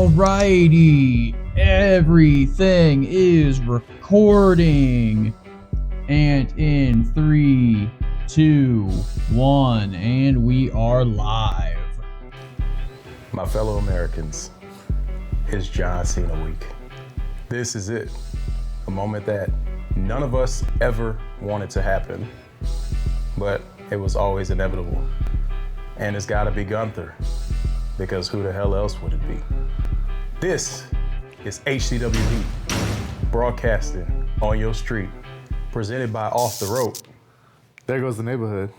Alrighty, everything is recording. And in 3, 2, 1, and we are live. My fellow Americans, it's John Cena week. This is it. A moment that none of us ever wanted to happen, but it was always inevitable. And it's gotta be Gunther, because who the hell else would it be? This is HCW HEAT, broadcasting on your street, presented by Off the Rope. There goes the neighborhood.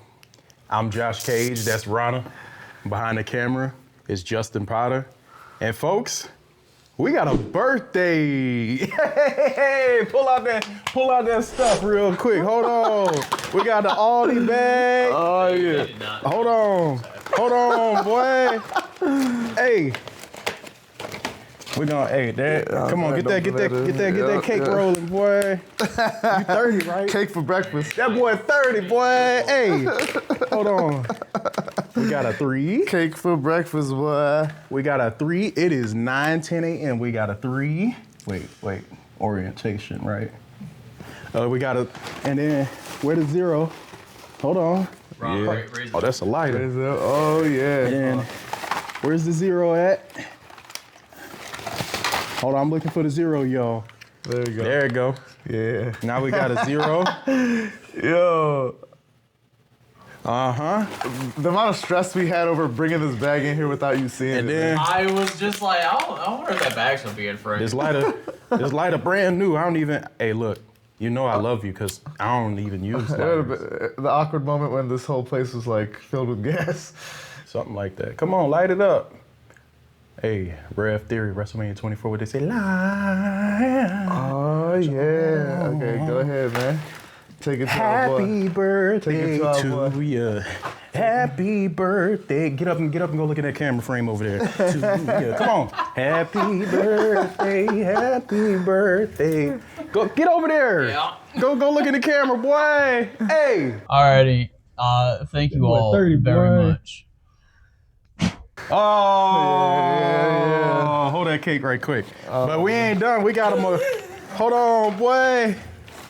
I'm Josh Cage, that's Rana. Behind the camera is Justin Potter. And folks, we got a birthday. Hey, pull out that stuff real quick. Hold on. We got the Aldi bag. Oh yeah. Hold on, boy. Hey. We're gonna, come on, get that cake rolling, boy. You 30, right? Cake for breakfast. That boy 30, boy. Hey, hold on. We got a 3. Cake for breakfast, boy. We got a 3. It is 9:10 a.m. We got a 3. Wait. Orientation, right? We got a, and then where the 0? Hold on. Yeah. Oh, that's a lighter. Oh yeah. And where's the 0 at? Hold on, I'm looking for the 0, y'all. There you go. There you go. Yeah. Now we got a 0. Yo. Uh-huh. The amount of stress we had over bringing this bag in here without you seeing And it. then I was just like, I wonder if that bag's gonna be in front. this lighter brand new. I don't even, hey, look, you know I love you because I don't even use It would have lighters. been the awkward moment when this whole place was like filled with gas. Something like that. Come on, light it up. Hey, Rev Theory, WrestleMania 24, what they say? Live. Oh yeah. Okay, go ahead, man. Take it to our boy. Happy birthday to our to boy. you. Happy birthday. Get up and go look at that camera frame over there. To you. Come on. Happy birthday. Go get over there. Yeah. Go look at the camera, boy. Hey. Alrighty, thank you all 30, very boy. much. Oh, Yeah. hold that cake right quick. But we ain't done. We got him. Hold on, boy.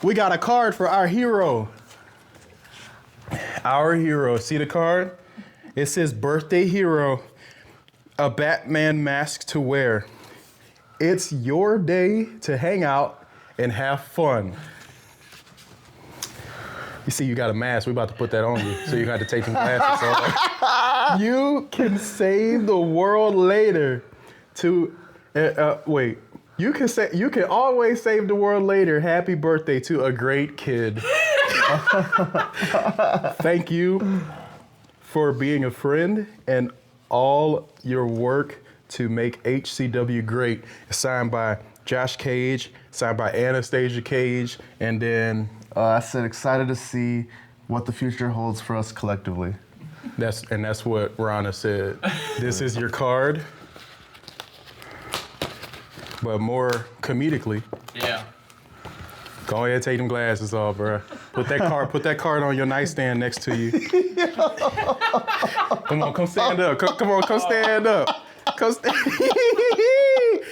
We got a card for our hero. Our hero. See the card? It says birthday hero, a Batman mask to wear. It's your day to hang out and have fun. You see, you got a mask. We about to put that on you, so you got to take some glasses off. You can save the world later. You can always save the world later. Happy birthday to a great kid. Thank you for being a friend and all your work to make HCW great. Signed by Josh Cage, signed by Anastasia Cage, and then I said excited to see what the future holds for us collectively. that's what Rana said. This is your card, but more comedically. Yeah. Go ahead, take them glasses off, bro. Put that card on your nightstand next to you. Come on, come stand up. Come stand up.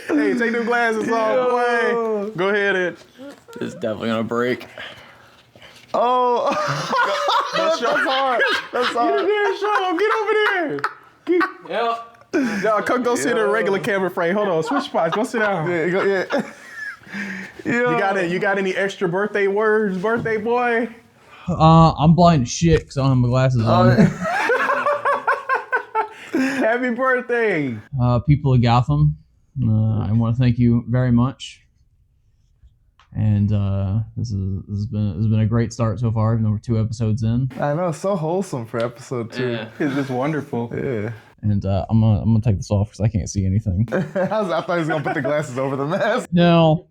Hey, take them glasses off, boy. Go ahead and. It's definitely gonna break. Oh, That's hard. that's all. Get over there. Yep. Y'all, come go sit in a regular camera frame. Hold on, switch spots. Go sit down. Yeah. You got any extra birthday words, birthday boy? I'm blind as shit because I don't have my glasses on. Happy birthday. People of Gotham, I want to thank you very much. And this has been a great start so far, even though we're 2 episodes in. I know, so wholesome for episode 2. Yeah. It's just wonderful. Yeah. And I'm gonna take this off because I can't see anything. I thought he was gonna put the glasses over the mask. No,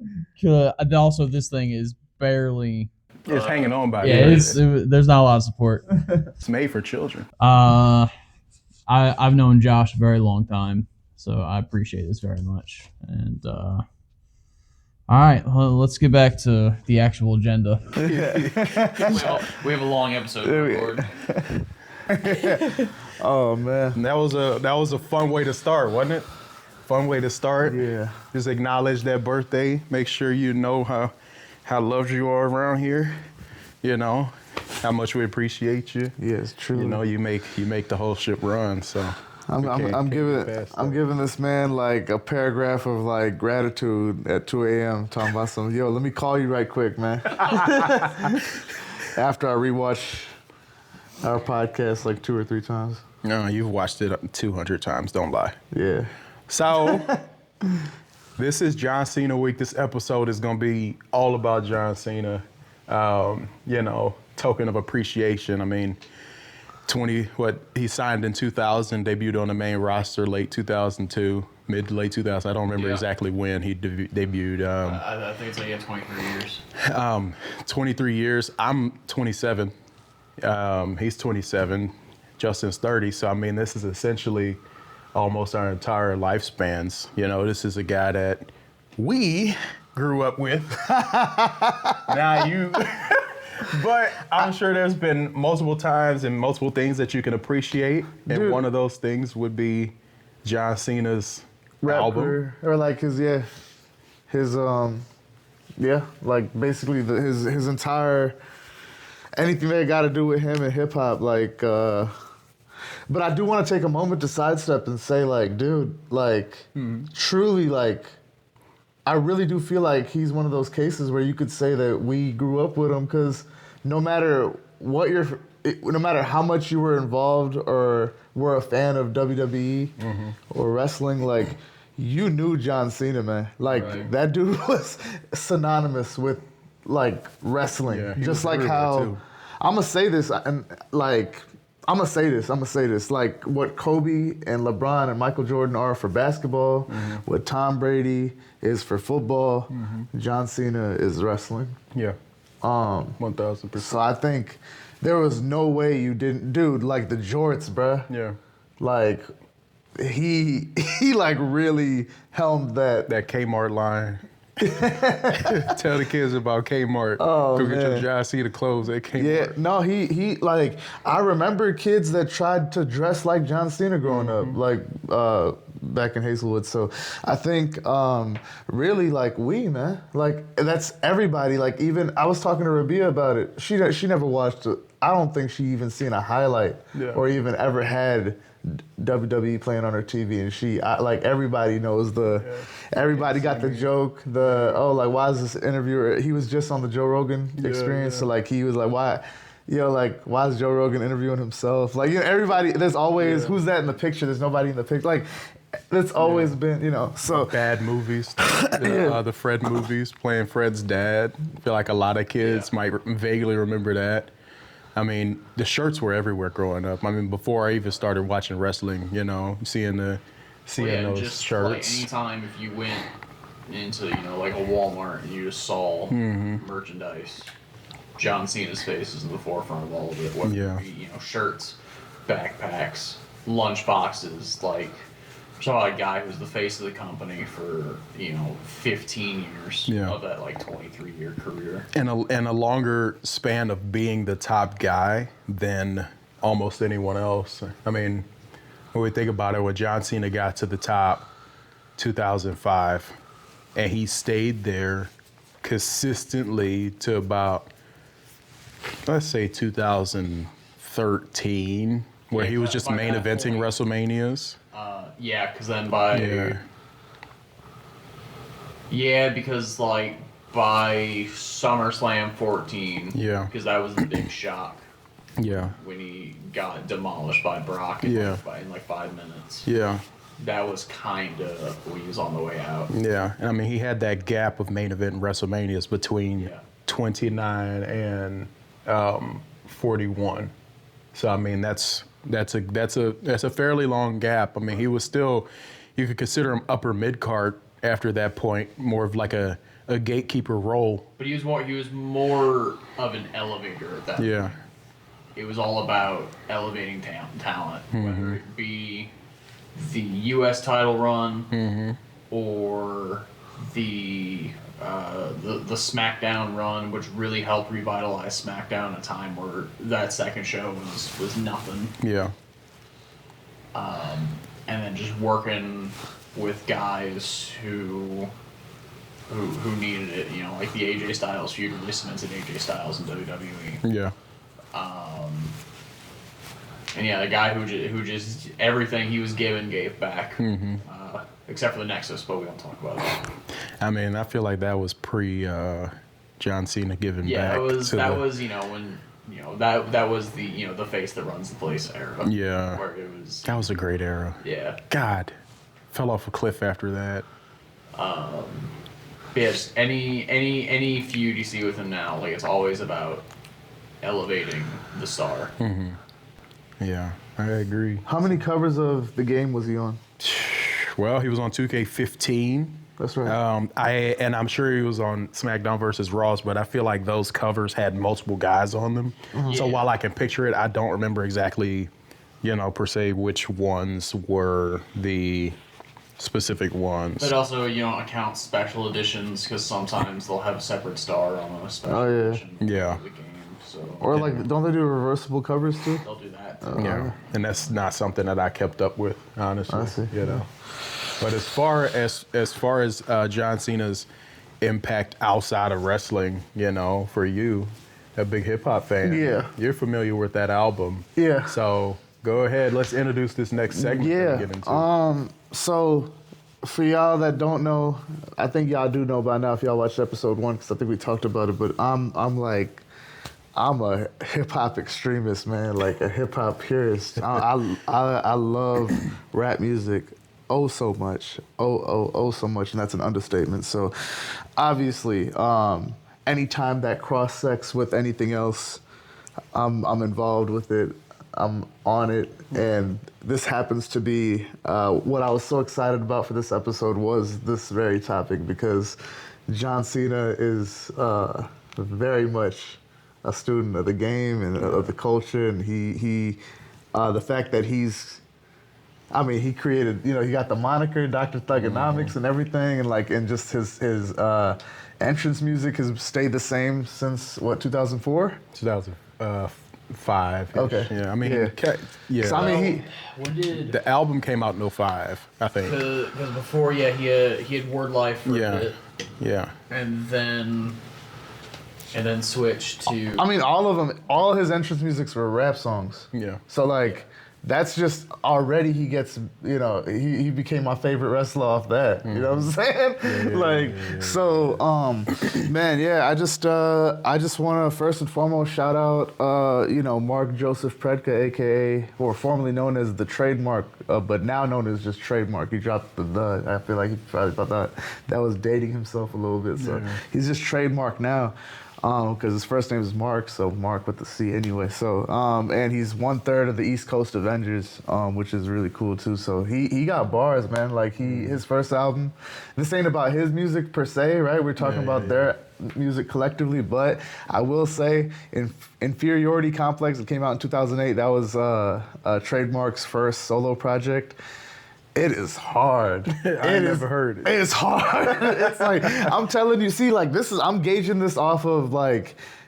also this thing is barely. It's hanging on by Yeah, you. there's not a lot of support. It's made for children. I've known Josh a very long time, so I appreciate this very much. And all right, well, let's get back to the actual agenda. We have a long episode to record. Oh man, And that was a fun way to start, wasn't it? fun way to start. Yeah. Just acknowledge that birthday. Make sure you know how loved you are around here. You know, how much we appreciate you. Yes, truly. You know, you make the whole ship run. So I'm giving this man like a paragraph of like gratitude at 2 a.m. talking about some, yo, let me call you right quick, man. After I rewatch our podcast like 2 or 3 times. No, you've watched it 200 times. Don't lie. Yeah. So this is John Cena week. This episode is gonna be all about John Cena. You know, token of appreciation. I mean, he signed in 2000, debuted on the main roster late 2002, mid to late 2000. I don't remember exactly when he debuted. I think it's like 23 years. 23 years. I'm 27. He's 27. Justin's 30. So I mean, this is essentially almost our entire lifespans. You know, this is a guy that we grew up with. Now you. But I'm sure there's been multiple times and multiple things that you can appreciate. And Dude. One of those things would be John Cena's album. Or like his like basically his entire, anything that got to do with him and hip hop, like, but I do want to take a moment to sidestep and say, like, dude, like, truly, like, I really do feel like he's one of those cases where you could say that we grew up with him, because no matter how much you were involved or were a fan of WWE or wrestling, like, you knew John Cena, man. Like, that dude was synonymous with, like, wrestling. Yeah, he just was like everywhere, how, too. I'm gonna say this, and like, I'm gonna say this, like what Kobe and LeBron and Michael Jordan are for basketball, what Tom Brady is for football, John Cena is wrestling. Yeah. 1000%. So I think there was no way you didn't, dude, like the jorts, bruh. Yeah. Like, he like really helmed that. That Kmart line. Tell the kids about Kmart. Oh, Go get your man. John Cena clothes at Kmart. Yeah, no, he like, I remember kids that tried to dress like John Cena growing up, like back in Hazelwood. So I think really, like, man, like, that's everybody. Like, even I was talking to Rabia about it. She never watched it. I don't think she even seen a highlight or even ever had WWE playing on her TV, and like, everybody knows everybody got the joke, like, why is this interviewer, he was just on the Joe Rogan experience, so like, he was like, why is Joe Rogan interviewing himself? Like, you know, everybody, there's always, who's that in the picture? There's nobody in the picture. Like, that's always been, you know, so. Bad movies, the Fred movies, playing Fred's dad. I feel like a lot of kids might vaguely remember that. I mean, the shirts were everywhere growing up. I mean, before I even started watching wrestling, you know, seeing those just shirts. Like anytime if you went into, you know, like a Walmart and you just saw merchandise, John Cena's face is in the forefront of all of it. Whether it be, you know, shirts, backpacks, lunch boxes, like, saw a guy who's the face of the company for, you know, 15 years of that, like, 23-year career. And a longer span of being the top guy than almost anyone else. I mean, when we think about it, when John Cena got to the top 2005, and he stayed there consistently to about, let's say, 2013, where he was just main eventing WrestleManias. Because then because like by SummerSlam 14, because that was the big shock. Yeah. When he got demolished by Brock in like 5 minutes. Yeah. That was kind of when he was on the way out. Yeah, and I mean, he had that gap of main event WrestleManias between 29 and 41. So I mean, that's a fairly long gap. I mean, he was still, you could consider him upper mid card after that point, more of like a gatekeeper role. But he was more of an elevator at that point. It was all about elevating talent, whether it be the U.S. title run or the SmackDown run, which really helped revitalize SmackDown at a time where that second show was nothing. Yeah. And then just working with guys who needed it. You know, like the AJ Styles feud really cemented AJ Styles in WWE. Yeah. And yeah, the guy who just everything he was given gave back, except for the Nexus, but we don't talk about that. I mean, I feel like that was pre John Cena giving back. Yeah, that was you know when you know that was the you know the face that runs the place era. Yeah. Where it was. That was a great era. Yeah. God, fell off a cliff after that. Yes, any feud you see with him now, like it's always about elevating the star. Yeah, I agree. How many covers of the game was he on? Well, he was on 2K15. That's right. I'm sure he was on SmackDown versus Raws, but I feel like those covers had multiple guys on them. So while I can picture it, I don't remember exactly, per se which ones were the specific ones. But also, you don't account special editions because sometimes they'll have a separate star on a special edition of the game. So or like, don't they do reversible covers too? they'll do that. Yeah, and that's not something that I kept up with, honestly. I see. But as far as John Cena's impact outside of wrestling, for you, a big hip hop fan, you're familiar with that album. Yeah. So go ahead, let's introduce this next segment. That we get into. So for y'all that don't know, I think y'all do know by now if y'all watched episode 1 because I think we talked about it. But I'm a hip hop extremist, man, like a hip hop purist. I love rap music so much, so much, and that's an understatement. So obviously, anytime that cross-sects with anything else, I'm involved with it. I'm on it, and this happens to be what I was so excited about for this episode was this very topic because John Cena is very much a student of the game and of the culture, and he the fact that he created, he got the moniker Dr. Thugonomics and everything, and just his entrance music has stayed the same since 2004? 2005. Okay. Yeah, So when did the album came out in 2005, I think. Because before, he had Word Life for a bit. Yeah. And then switched to. All of them, all his entrance musics were rap songs. Yeah. So that's just already he gets, he became my favorite wrestler off that. You know what I'm saying? I just want to first and foremost shout out, Mark Joseph Predka, aka, or formerly known as the Trademark, but now known as just Trademark. He dropped the. I feel like he probably thought that was dating himself a little bit. So he's just Trademark now. Because his first name is Mark, so Mark with the C anyway. So, and he's 1/3 of the East Coast Avengers, which is really cool too. So he got bars, man. Like his first album, this ain't about his music per se, right? We're talking about their music collectively, but I will say, Inferiority Complex, it came out in 2008. That was Trademark's first solo project. It is hard. I never heard it. It's hard. It's like, I'm telling you, I'm gauging this off of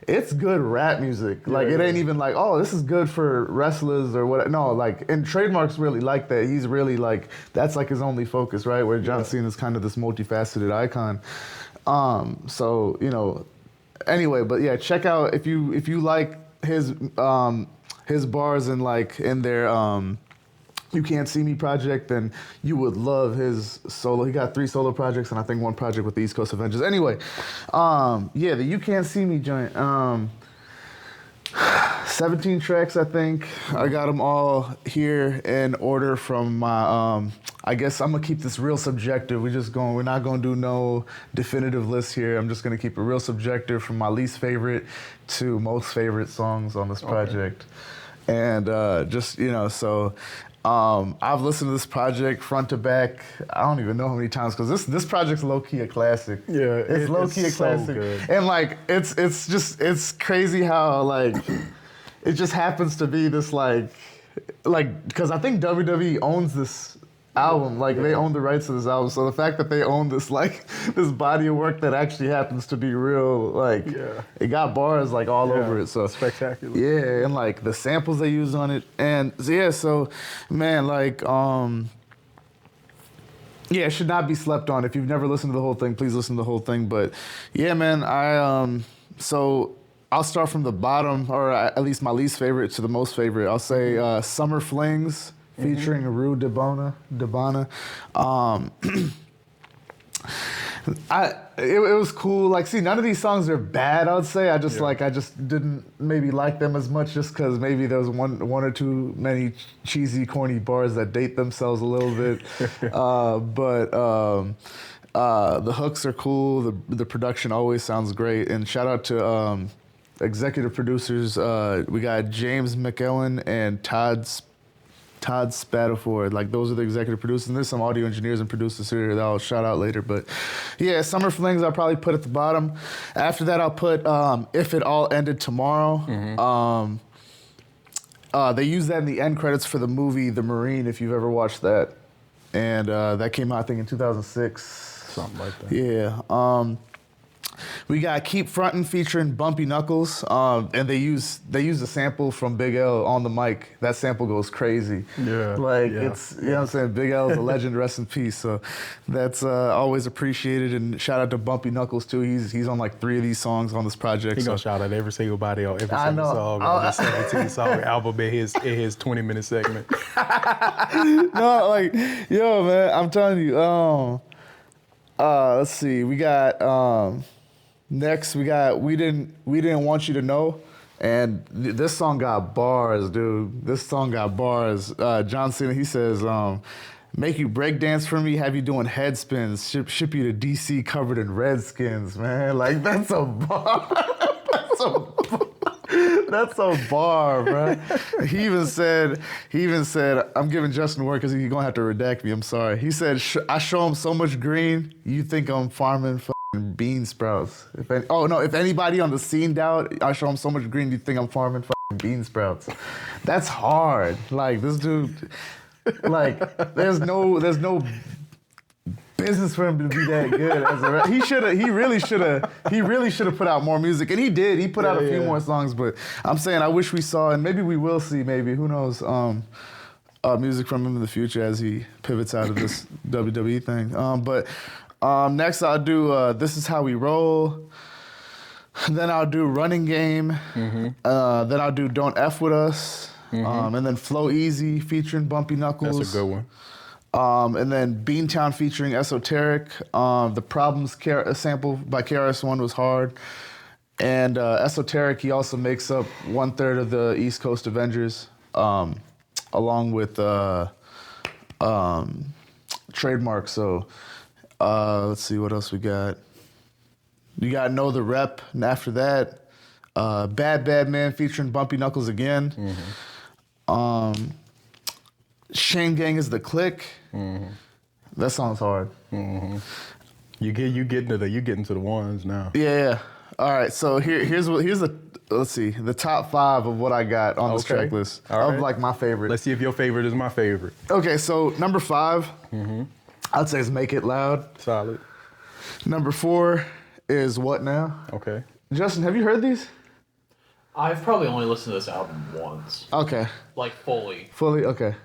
it's good rap music. It ain't even this is good for wrestlers or what. No, and Trademark's really like that. He's really that's his only focus, right? Where John Cena's kind of this multifaceted icon. Anyway, but yeah, check out if you like his bars and in their You Can't See Me project, then you would love his solo. He got 3 solo projects and I think 1 project with the East Coast Avengers. Anyway, the You Can't See Me joint. 17 tracks, I think. I got them all here in order from my, I guess I'm gonna keep this real subjective. We're not gonna do no definitive list here. I'm just gonna keep it real subjective from my least favorite to most favorite songs on this project. And I've listened to this project front to back. I don't even know how many times because this project's low key a classic. Yeah, it's low key a classic, so good. and it's crazy how it just happens to be this because I think WWE owns this album. They own the rights to this album, so the fact that they own this this body of work that actually happens to be real, it got bars all over it. So spectacular. Yeah, and the samples they use on it, and man, Yeah, it should not be slept on. If you've never listened to the whole thing, please listen to the whole thing. But yeah, man, so I'll start from the bottom, or at least my least favorite to the most favorite. I'll say Summer Flings featuring Rue Debana. It was cool. Like, see, none of these songs are bad, I would say. I just didn't maybe like them as much just because maybe there was one or too many cheesy, corny bars that date themselves a little bit. But the hooks are cool. The production always sounds great. And shout out to executive producers. We got James McEllen and Todd Spatafor. Like, those are the executive producers. And there's some audio engineers and producers here that I'll shout out later. But yeah, Summer Flings I'll probably put at the bottom. After that, I'll put If It All Ended Tomorrow. They use that in the end credits for the movie The Marine, if you've ever watched that. And that came out, I think, in 2006. Something like that. Yeah. We got Keep Frontin' featuring Bumpy Knuckles, and they use a sample from Big L on the mic. That sample goes crazy. Yeah. It's, you know what I'm saying? Big L is a legend, rest in peace. So that's always appreciated, and shout out to Bumpy Knuckles too. He's on like 3 of these songs on this project. He gonna shout out every single body on every single song on the 17-song album in his 20-minute segment. No, like, yo, man, I'm telling you. Let's see. We got next. We got We Didn't Want You to Know, and this song got bars, dude. This song got bars. John Cena, he says, "Make you break dance for me, have you doing head spins, ship you to DC covered in Redskins, man." Like, that's a bar. That's a bar, bro. He even said, I'm giving Justin work because he's gonna have to redact me. I'm sorry. He said, I show him so much green, you think I'm farming fucking bean sprouts. If anybody on the scene doubt, I show him so much green, you think I'm farming fucking bean sprouts. That's hard. Like, this dude, like, there's no business for him to be that good as a he really should have put out more music, and he did. He put out a few more songs, but I'm saying I wish we saw, and maybe we will see, maybe, who knows, music from him in the future as he pivots out of this WWE thing. But next I'll do This Is How We Roll. Then I'll do Running Game. Then I'll do Don't F With Us. And then Flow Easy featuring Bumpy Knuckles. That's a good one. And then Beantown featuring Esoteric. The Problems sample by KRS-One was hard. And Esoteric, he also makes up 1/3 of the East Coast Avengers, along with Trademark. So let's see what else we got. You got Know the Rep, and after that, Bad Bad Man featuring Bumpy Knuckles again. Shane Gang Is the Click. That song's hard. You getting to the ones now. Yeah. All right. So here's the top 5 of what I got on this track list of like my favorite. Let's see if your favorite is my favorite. Okay. So number 5, I'd say is Make It Loud. Solid. Number 4 is What Now. Okay. Justin, have you heard these? I've probably only listened to this album once. Okay. Like, fully. Fully. Okay.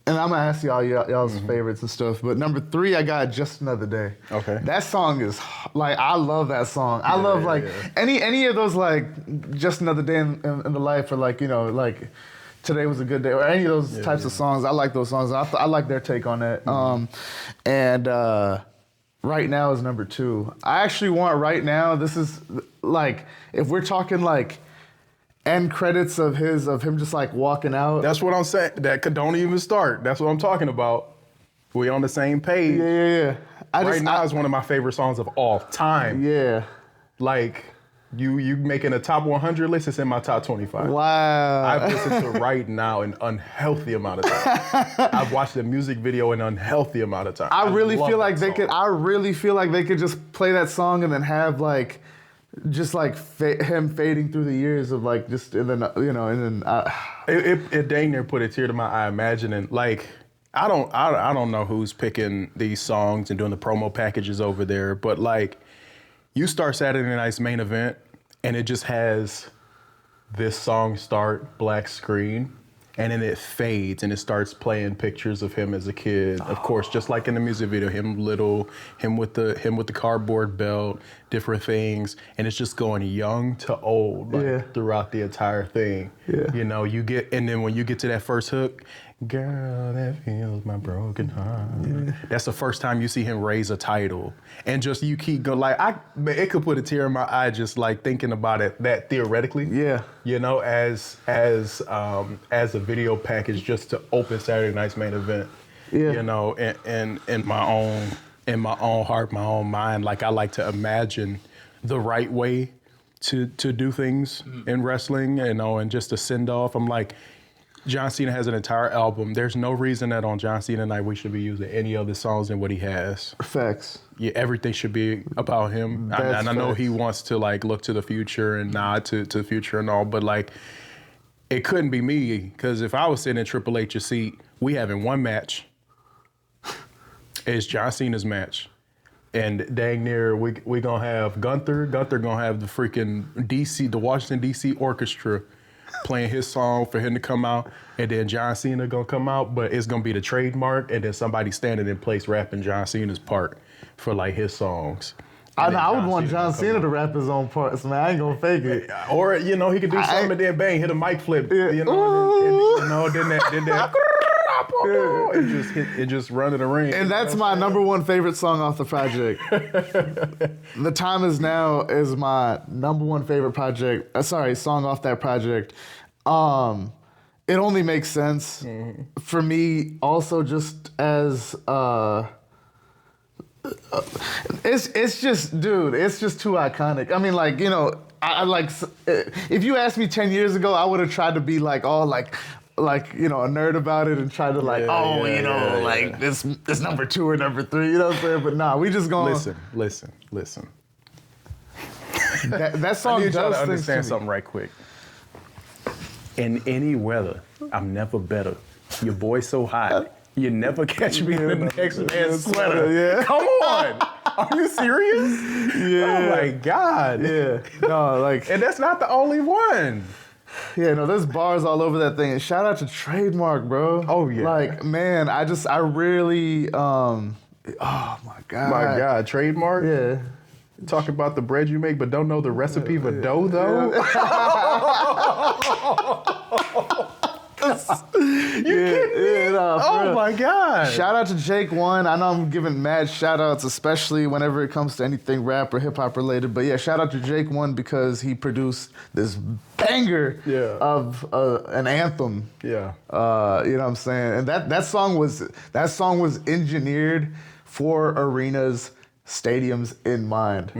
And I'm gonna ask y'all's favorites and stuff, but number 3, I got Just Another Day. Okay. That song is like, I love that song. I love any of those, like Just Another Day in the life, or like, you know, like Today Was a Good Day, or any of those types of songs. I like those songs. I like their take on it. And Right Now is number 2. I actually want Right Now. This is like, if we're talking like end credits of him just like walking out. That's what I'm saying. That don't even start. That's what I'm talking about. We on the same page. Yeah. Right Now is one of my favorite songs of all time. Yeah. Like, you making a top 100 list, it's in my top 25. Wow. I've listened to Right Now an unhealthy amount of time. I've watched the music video an unhealthy amount of time. I really feel like they could just play that song and then have like just like him fading through the years of like just, and then, you know, and then it dang near put a tear to my eye imagining, like, I don't know who's picking these songs and doing the promo packages over there, but like, you start Saturday Night's Main Event and it just has this song start, black screen, and then it fades and it starts playing pictures of him as a kid. Of course, just like in the music video, him little, him with the cardboard belt, different things, and it's just going young to old throughout the entire thing. Yeah. You know, and then when you get to that first hook, girl, that feels my broken heart. Yeah. That's the first time you see him raise a title. And just you keep going, like, it could put a tear in my eye just like thinking about it that theoretically. Yeah. You know, as a video package just to open Saturday night's main event. Yeah. You know, and in my own heart, my own mind, like I like to imagine the right way to do things in wrestling, you know, and just to send off. I'm like, John Cena has an entire album. There's no reason that on John Cena night we should be using any other songs than what he has. Facts. Yeah, everything should be about him. And I know he wants to like look to the future and nod to the future and all, but like it couldn't be me, because if I was sitting in Triple H's seat, we having one match. It's John Cena's match. And dang near we gonna have Gunther. Gunther gonna have the freaking the Washington DC Orchestra playing his song for him to come out, and then John Cena gonna come out, but it's gonna be the trademark, and then somebody standing in place rapping John Cena's part for like his songs. I would want John Cena to rap his own parts, man. I ain't gonna fake it. Or, you know, he could do something and then bang, hit a mic flip. You know, then that it just run in the ring. And that's my number one favorite song off the project. The Time Is Now is my number one favorite song off that project. It only makes sense for me also just as it's just, dude, it's just too iconic. I mean, like, you know, I like, if you asked me 10 years ago, I would have tried to be like all like, you know, a nerd about it and try to like, this number 2 or number 3, you know what I'm saying? But nah, we just gonna listen. That song I need y'all does to understand things to something right quick. In any weather, I'm never better. Your boy's so hot. You never catch me in the next man's sweater. Yeah. Come on. Are you serious? Yeah. Oh my God. Yeah. No, like, and that's not the only one. Yeah, no, there's bars all over that thing. And shout out to Trademark, bro. Oh yeah. Like, man, I really, oh my God. My God, Trademark? Yeah. Talk about the bread you make, but don't know the recipe for dough, though? You kidding me? Oh my God. Shout out to Jake One. I know I'm giving mad shout outs, especially whenever it comes to anything rap or hip hop related. But yeah, shout out to Jake One because he produced this banger of an anthem. Yeah. You know what I'm saying? And that song was engineered for arenas, stadiums in mind.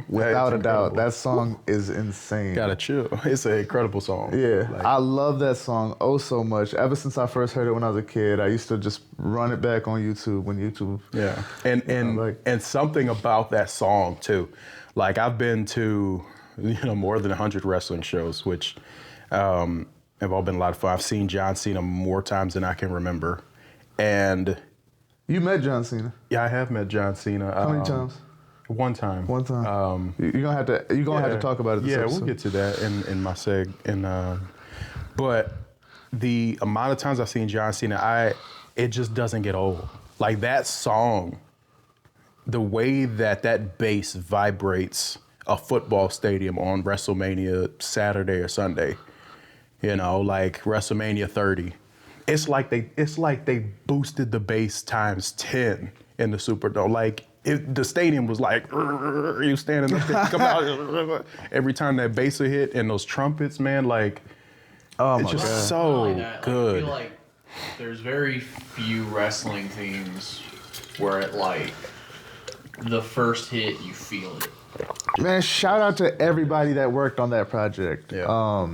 Without a doubt. That song is insane. Gotta chill. It's an incredible song. Yeah, like, I love that song so much. Ever since I first heard it when I was a kid, I used to just run it back on YouTube when YouTube. Yeah, and something about that song too. Like, I've been to, you know, more than 100 wrestling shows, which have all been a lot of fun. I've seen John Cena more times than I can remember, and. You met John Cena? Yeah, I have met John Cena. How many times? One time. One time. You're gonna have to talk about it. This episode. We'll get to that in my seg. But the amount of times I've seen John Cena, it just doesn't get old. Like, that song, the way that bass vibrates a football stadium on WrestleMania Saturday or Sunday, you know, like WrestleMania 30. It's like they boosted the bass times 10 in the Superdome. Like, the stadium was like, you standing up there, come out. Every time that bass would hit and those trumpets, man, like, it's just so good. I feel like there's very few wrestling themes where it, like, the first hit, you feel it. Man, shout out to everybody that worked on that project. Yeah.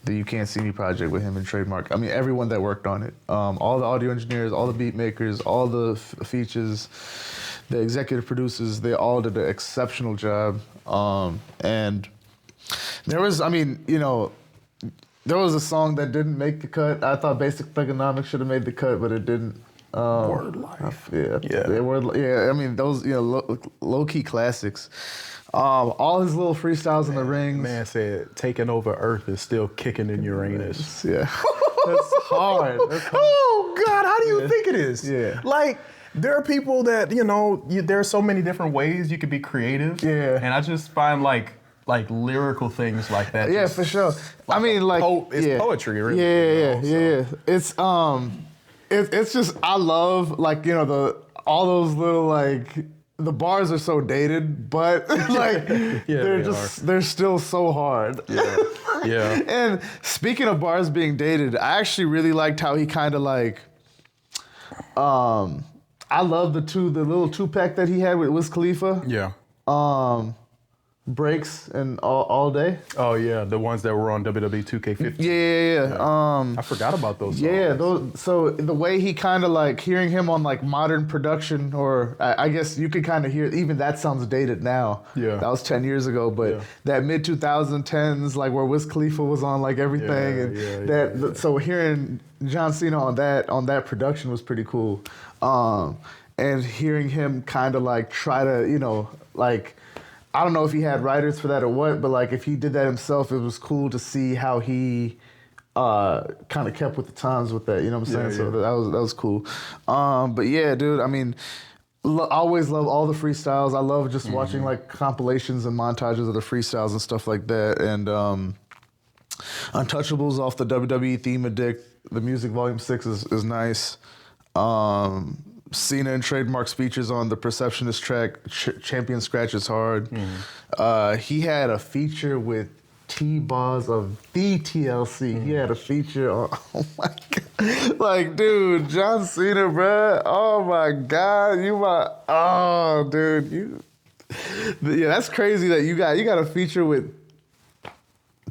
The You Can't See Me project with him and Trademark. I mean, everyone that worked on it. All the audio engineers, all the beat makers, all the features, the executive producers, they all did an exceptional job. And there was, I mean, you know, there was a song that didn't make the cut. I thought Basic Economics should have made the cut, but it didn't. Word Life. Yeah. They were. Yeah. I mean, those low key classics. All his little freestyles in the rings. Man said, taking over Earth is still kicking in Uranus. Yeah. That's hard. Oh, God, how do you think it is? Yeah. Like, there are people that, there are so many different ways you could be creative. Yeah. And I just find, like lyrical things like that. Yeah, for sure. I mean, like, it's poetry, really. Yeah. It's just, I love, like, all those little, like, the bars are so dated, but like they're still so hard. Yeah. And speaking of bars being dated, I actually really liked how he kind of like, I love the little 2-pack that he had with Wiz Khalifa. Yeah. Breaks and all day. Oh yeah, the ones that were on WWE 2K15. Yeah. I forgot about those songs. Yeah, so the way he kind of like hearing him on like modern production, or I guess you could kind of hear, even that sounds dated now. Yeah. That was 10 years ago, but that mid 2010s, like where Wiz Khalifa was on like everything, so hearing John Cena on that production was pretty cool. And hearing him kind of like try to, like, I don't know if he had writers for that or what, but like if he did that himself, it was cool to see how he kind of kept with the times with that. You know what I'm saying? So that was cool. But yeah, dude. I mean, I always love all the freestyles. I love just watching like compilations and montages of the freestyles and stuff like that. And Untouchables off the WWE theme of Dick, the music volume 6 is nice. Cena and trademark speeches on the Perceptionist track, Champion Scratch is hard. He had a feature with T-Boz of the TLC. He had a feature on, oh my God. Like, dude, John Cena, bruh. Oh my God. Yeah, that's crazy that you got a feature with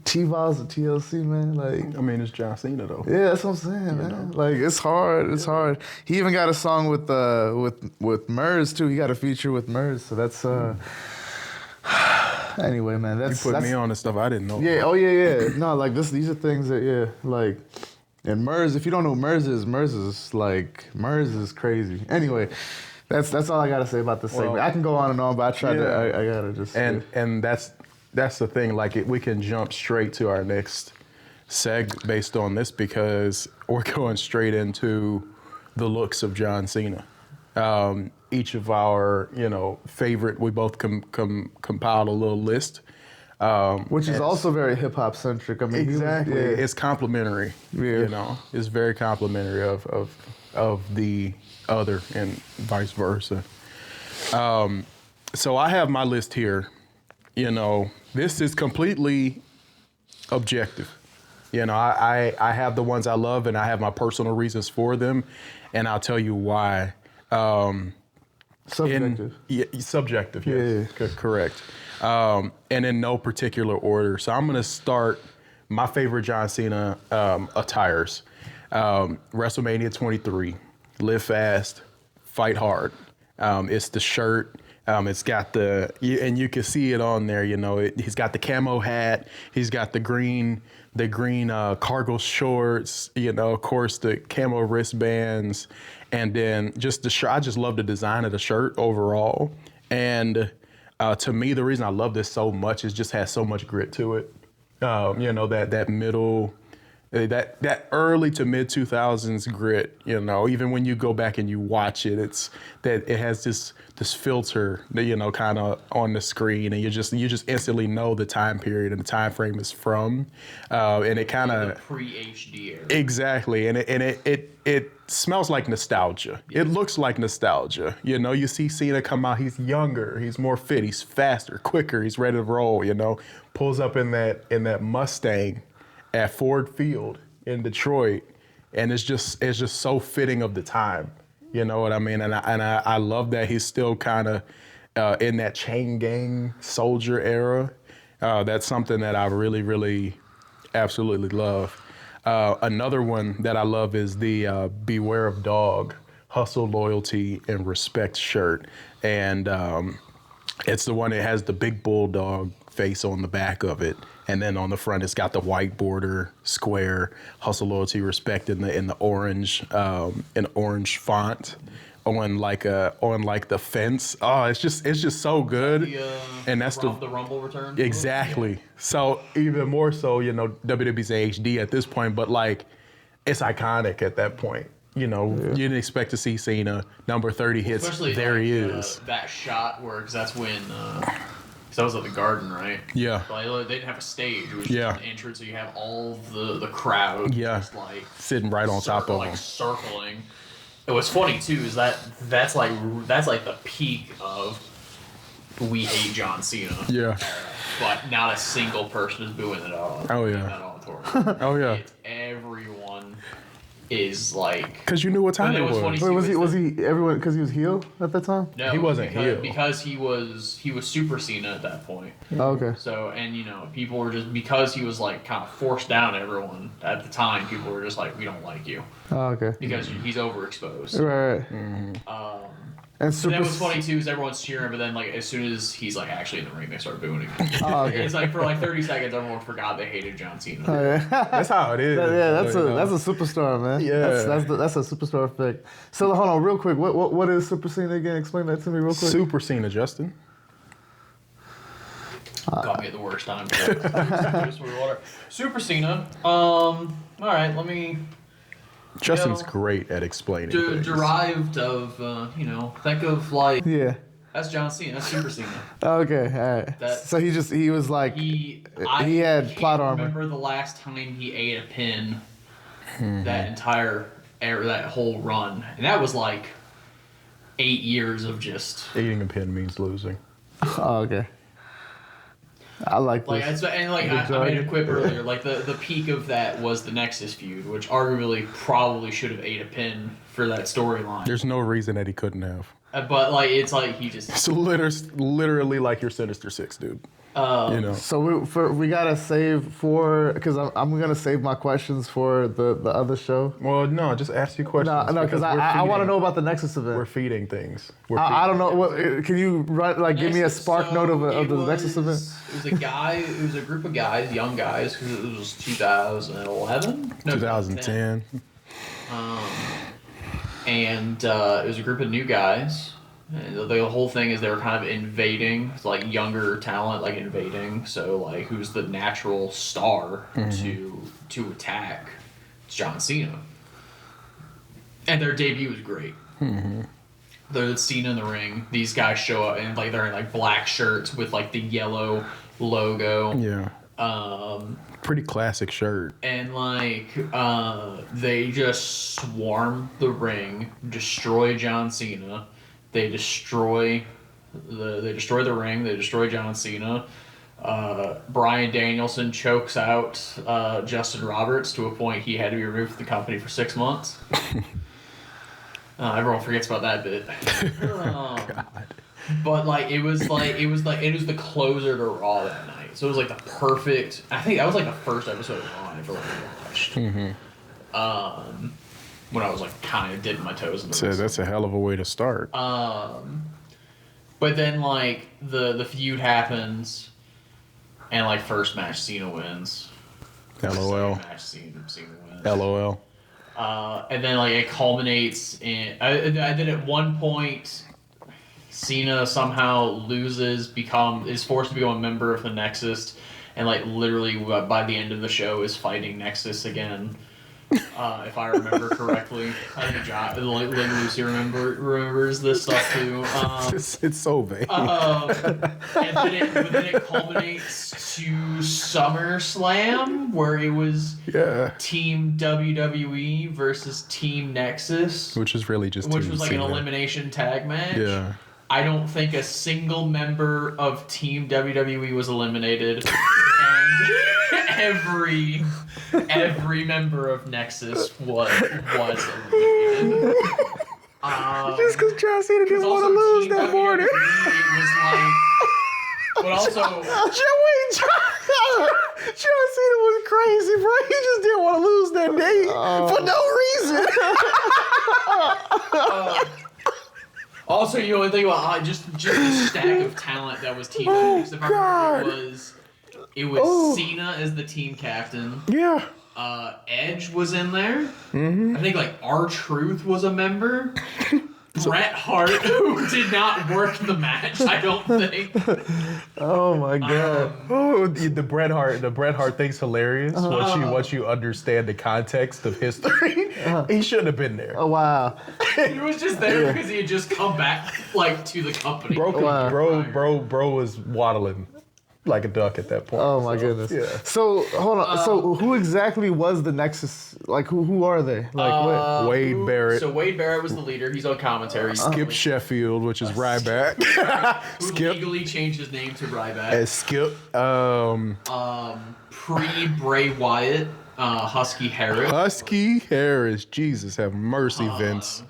T-Boz and TLC, man. Like, I mean, it's John Cena though. Yeah, that's what I'm saying, man. Like, it's hard. It's hard. He even got a song with Murs too. He got a feature with Murs, so that's anyway, man. That's you put me on the stuff I didn't know. Yeah. Oh yeah. No, like these are things that like. And Murs, if you don't know who Murs is crazy. Anyway, that's all I gotta say about this segment. I can go on and on, but I gotta just. And that's the thing. Like, we can jump straight to our next seg based on this, because we're going straight into the looks of John Cena. Each of our, favorite. We both compiled a little list, which is also very hip hop centric. I mean, exactly. It's complimentary. Yeah. It's very complimentary of the other and vice versa. So I have my list here. This is completely objective. I have the ones I love, and I have my personal reasons for them, and I'll tell you why. Subjective. Subjective, yes. Yeah. Correct. And in no particular order. So I'm going to start my favorite John Cena attires. WrestleMania 23, Live Fast, Fight Hard. It's the shirt. It's got and you can see it on there. He's got the camo hat. He's got the green cargo shorts. Of course, the camo wristbands, and then just the shirt. I just love the design of the shirt overall. And to me, the reason I love this so much is just has so much grit to it. That middle. That early to mid 2000s grit, even when you go back and you watch it, it's that it has this filter that, kind of on the screen, and you just instantly know the time period and the time frame is from, and it kind of pre-HD era. Exactly, and it smells like nostalgia. It looks like nostalgia. You see Cena come out, he's younger, he's more fit, he's faster, quicker, he's ready to roll. Pulls up in that Mustang at Ford Field in Detroit, and it's just so fitting of the time. You know what I mean? And I love that he's still kind of in that chain gang soldier era. That's something that I really, really absolutely love. Another one that I love is the Beware of Dog, Hustle, Loyalty, and Respect shirt. And It's the one that has the big bulldog face on the back of it, and then on the front it's got the white border, square, hustle, loyalty, respect in the orange font on like the fence. Oh, it's just so good. And that's the Rumble return. Exactly. Yeah. So even more so, WWE's HD at this point, but like it's iconic at that point. You didn't expect to see Cena. Number 30 hits. Especially there like, he is. That shot where, because that's when, because that was at the Garden, right? Yeah. Like, they didn't have a stage. It was just an entrance, so you have all the crowd just like sitting right on top of them, circling. And what's funny too is that's like the peak of we hate John Cena. Yeah. But not a single person is booing it all. Oh yeah. In that auditorium. Oh yeah. Everyone is like, because you knew what time it was. Wait, was he everyone because he was heel at that time? No, he wasn't heel because he was Super Cena at that point. Oh, okay. So people were just, because he was like kind of forced down everyone at the time. People were just like, we don't like you. Oh, okay. Because he's overexposed. Right. Mm-hmm. And that was funny too, is everyone's cheering, but then like as soon as he's like actually in the ring, they start booing again. Oh, okay. It's like for like 30 seconds, everyone forgot they hated John Cena. Oh, yeah. That's how it is. That's a superstar, man. Yeah, that's a superstar effect. So hold on, real quick. What is Super Cena again? Explain that to me real quick. Super Cena, Justin. Caught me at the worst time. Super Cena. All right, let me. Justin's great at explaining things. Derived of, think of like... Yeah. That's John Cena. That's Super Cena. Okay, all right. So he was like... He had plot armor. I remember the last time he ate a pin that whole run. And that was like 8 years of just... Eating a pin means losing. Oh, okay. I like this. I made a quip earlier. Like the peak of that was the Nexus feud, which arguably probably should have ate a pin for that storyline. There's no reason that he couldn't have. But like it's like he just. It's literally like your Sinister Six, dude. So we gotta save because I'm gonna save my questions for the other show. Well, no, just ask you questions. No, because I want to know about the Nexus event. We're feeding things. I don't know. Can you give me a spark note of the Nexus event? It was a group of guys, young guys, because it was 2011. No, 2010. And it was a group of new guys. And the whole thing is they were kind of invading, like younger talent, like invading. So like, who's the natural star to attack? It's John Cena. And their debut was great. Mm-hmm. The Cena in the ring. These guys show up and like they're in like black shirts with like the yellow logo. Yeah. Pretty classic shirt. And like they just swarm the ring, destroy John Cena. They destroy the ring. They destroy John Cena. Bryan Danielson chokes out Justin Roberts to a point he had to be removed from the company for 6 months. Everyone forgets about that bit. But like it was the closer to Raw that night. So it was like the perfect. I think that was like the first episode of Raw I ever watched. Mm-hmm. When I was like kind of dipping my toes in the that's a hell of a way to start. But then like the feud happens, and like first match Cena wins. LOL. Second match Cena wins. LOL. And then like it culminates in. I did at one point. Cena somehow is forced to become a member of the Nexus, and like literally by the end of the show is fighting Nexus again. If I remember correctly, I think Lucy remembers this stuff too. It's so vague. And then it culminates to SummerSlam, where it was Team WWE versus Team Nexus, which is really just which was like an elimination tag match. Yeah. I don't think a single member of Team WWE was eliminated, and every member of Nexus was eliminated. Just because John Cena didn't want to lose that morning. It was like, but also John Cena was crazy, bro. He just didn't want to lose that day for no reason. Also, you know, think about just the stack of talent that was Team Phoenix. If I remember, it was Cena as the team captain. Yeah. Edge was in there. Mm-hmm. I think like R-Truth was a member. Bret Hart, who did not work the match, I don't think. Oh my god. The Bret Hart thing's hilarious. Once you understand the context of history, he shouldn't have been there. Oh wow. He was just there because he had just come back like to the company. Bro was waddling like a duck at that point. Oh my goodness. Yeah. So hold on. So who exactly was the Nexus? Like who are they? Like what? Wade Barrett. So Wade Barrett was the leader. He's on commentary. Skip Sheffield, which is Ryback. Who legally changed his name to Ryback. And Skip. Pre-Bray Wyatt, Husky Harris. Husky Harris. Jesus have mercy, Vince.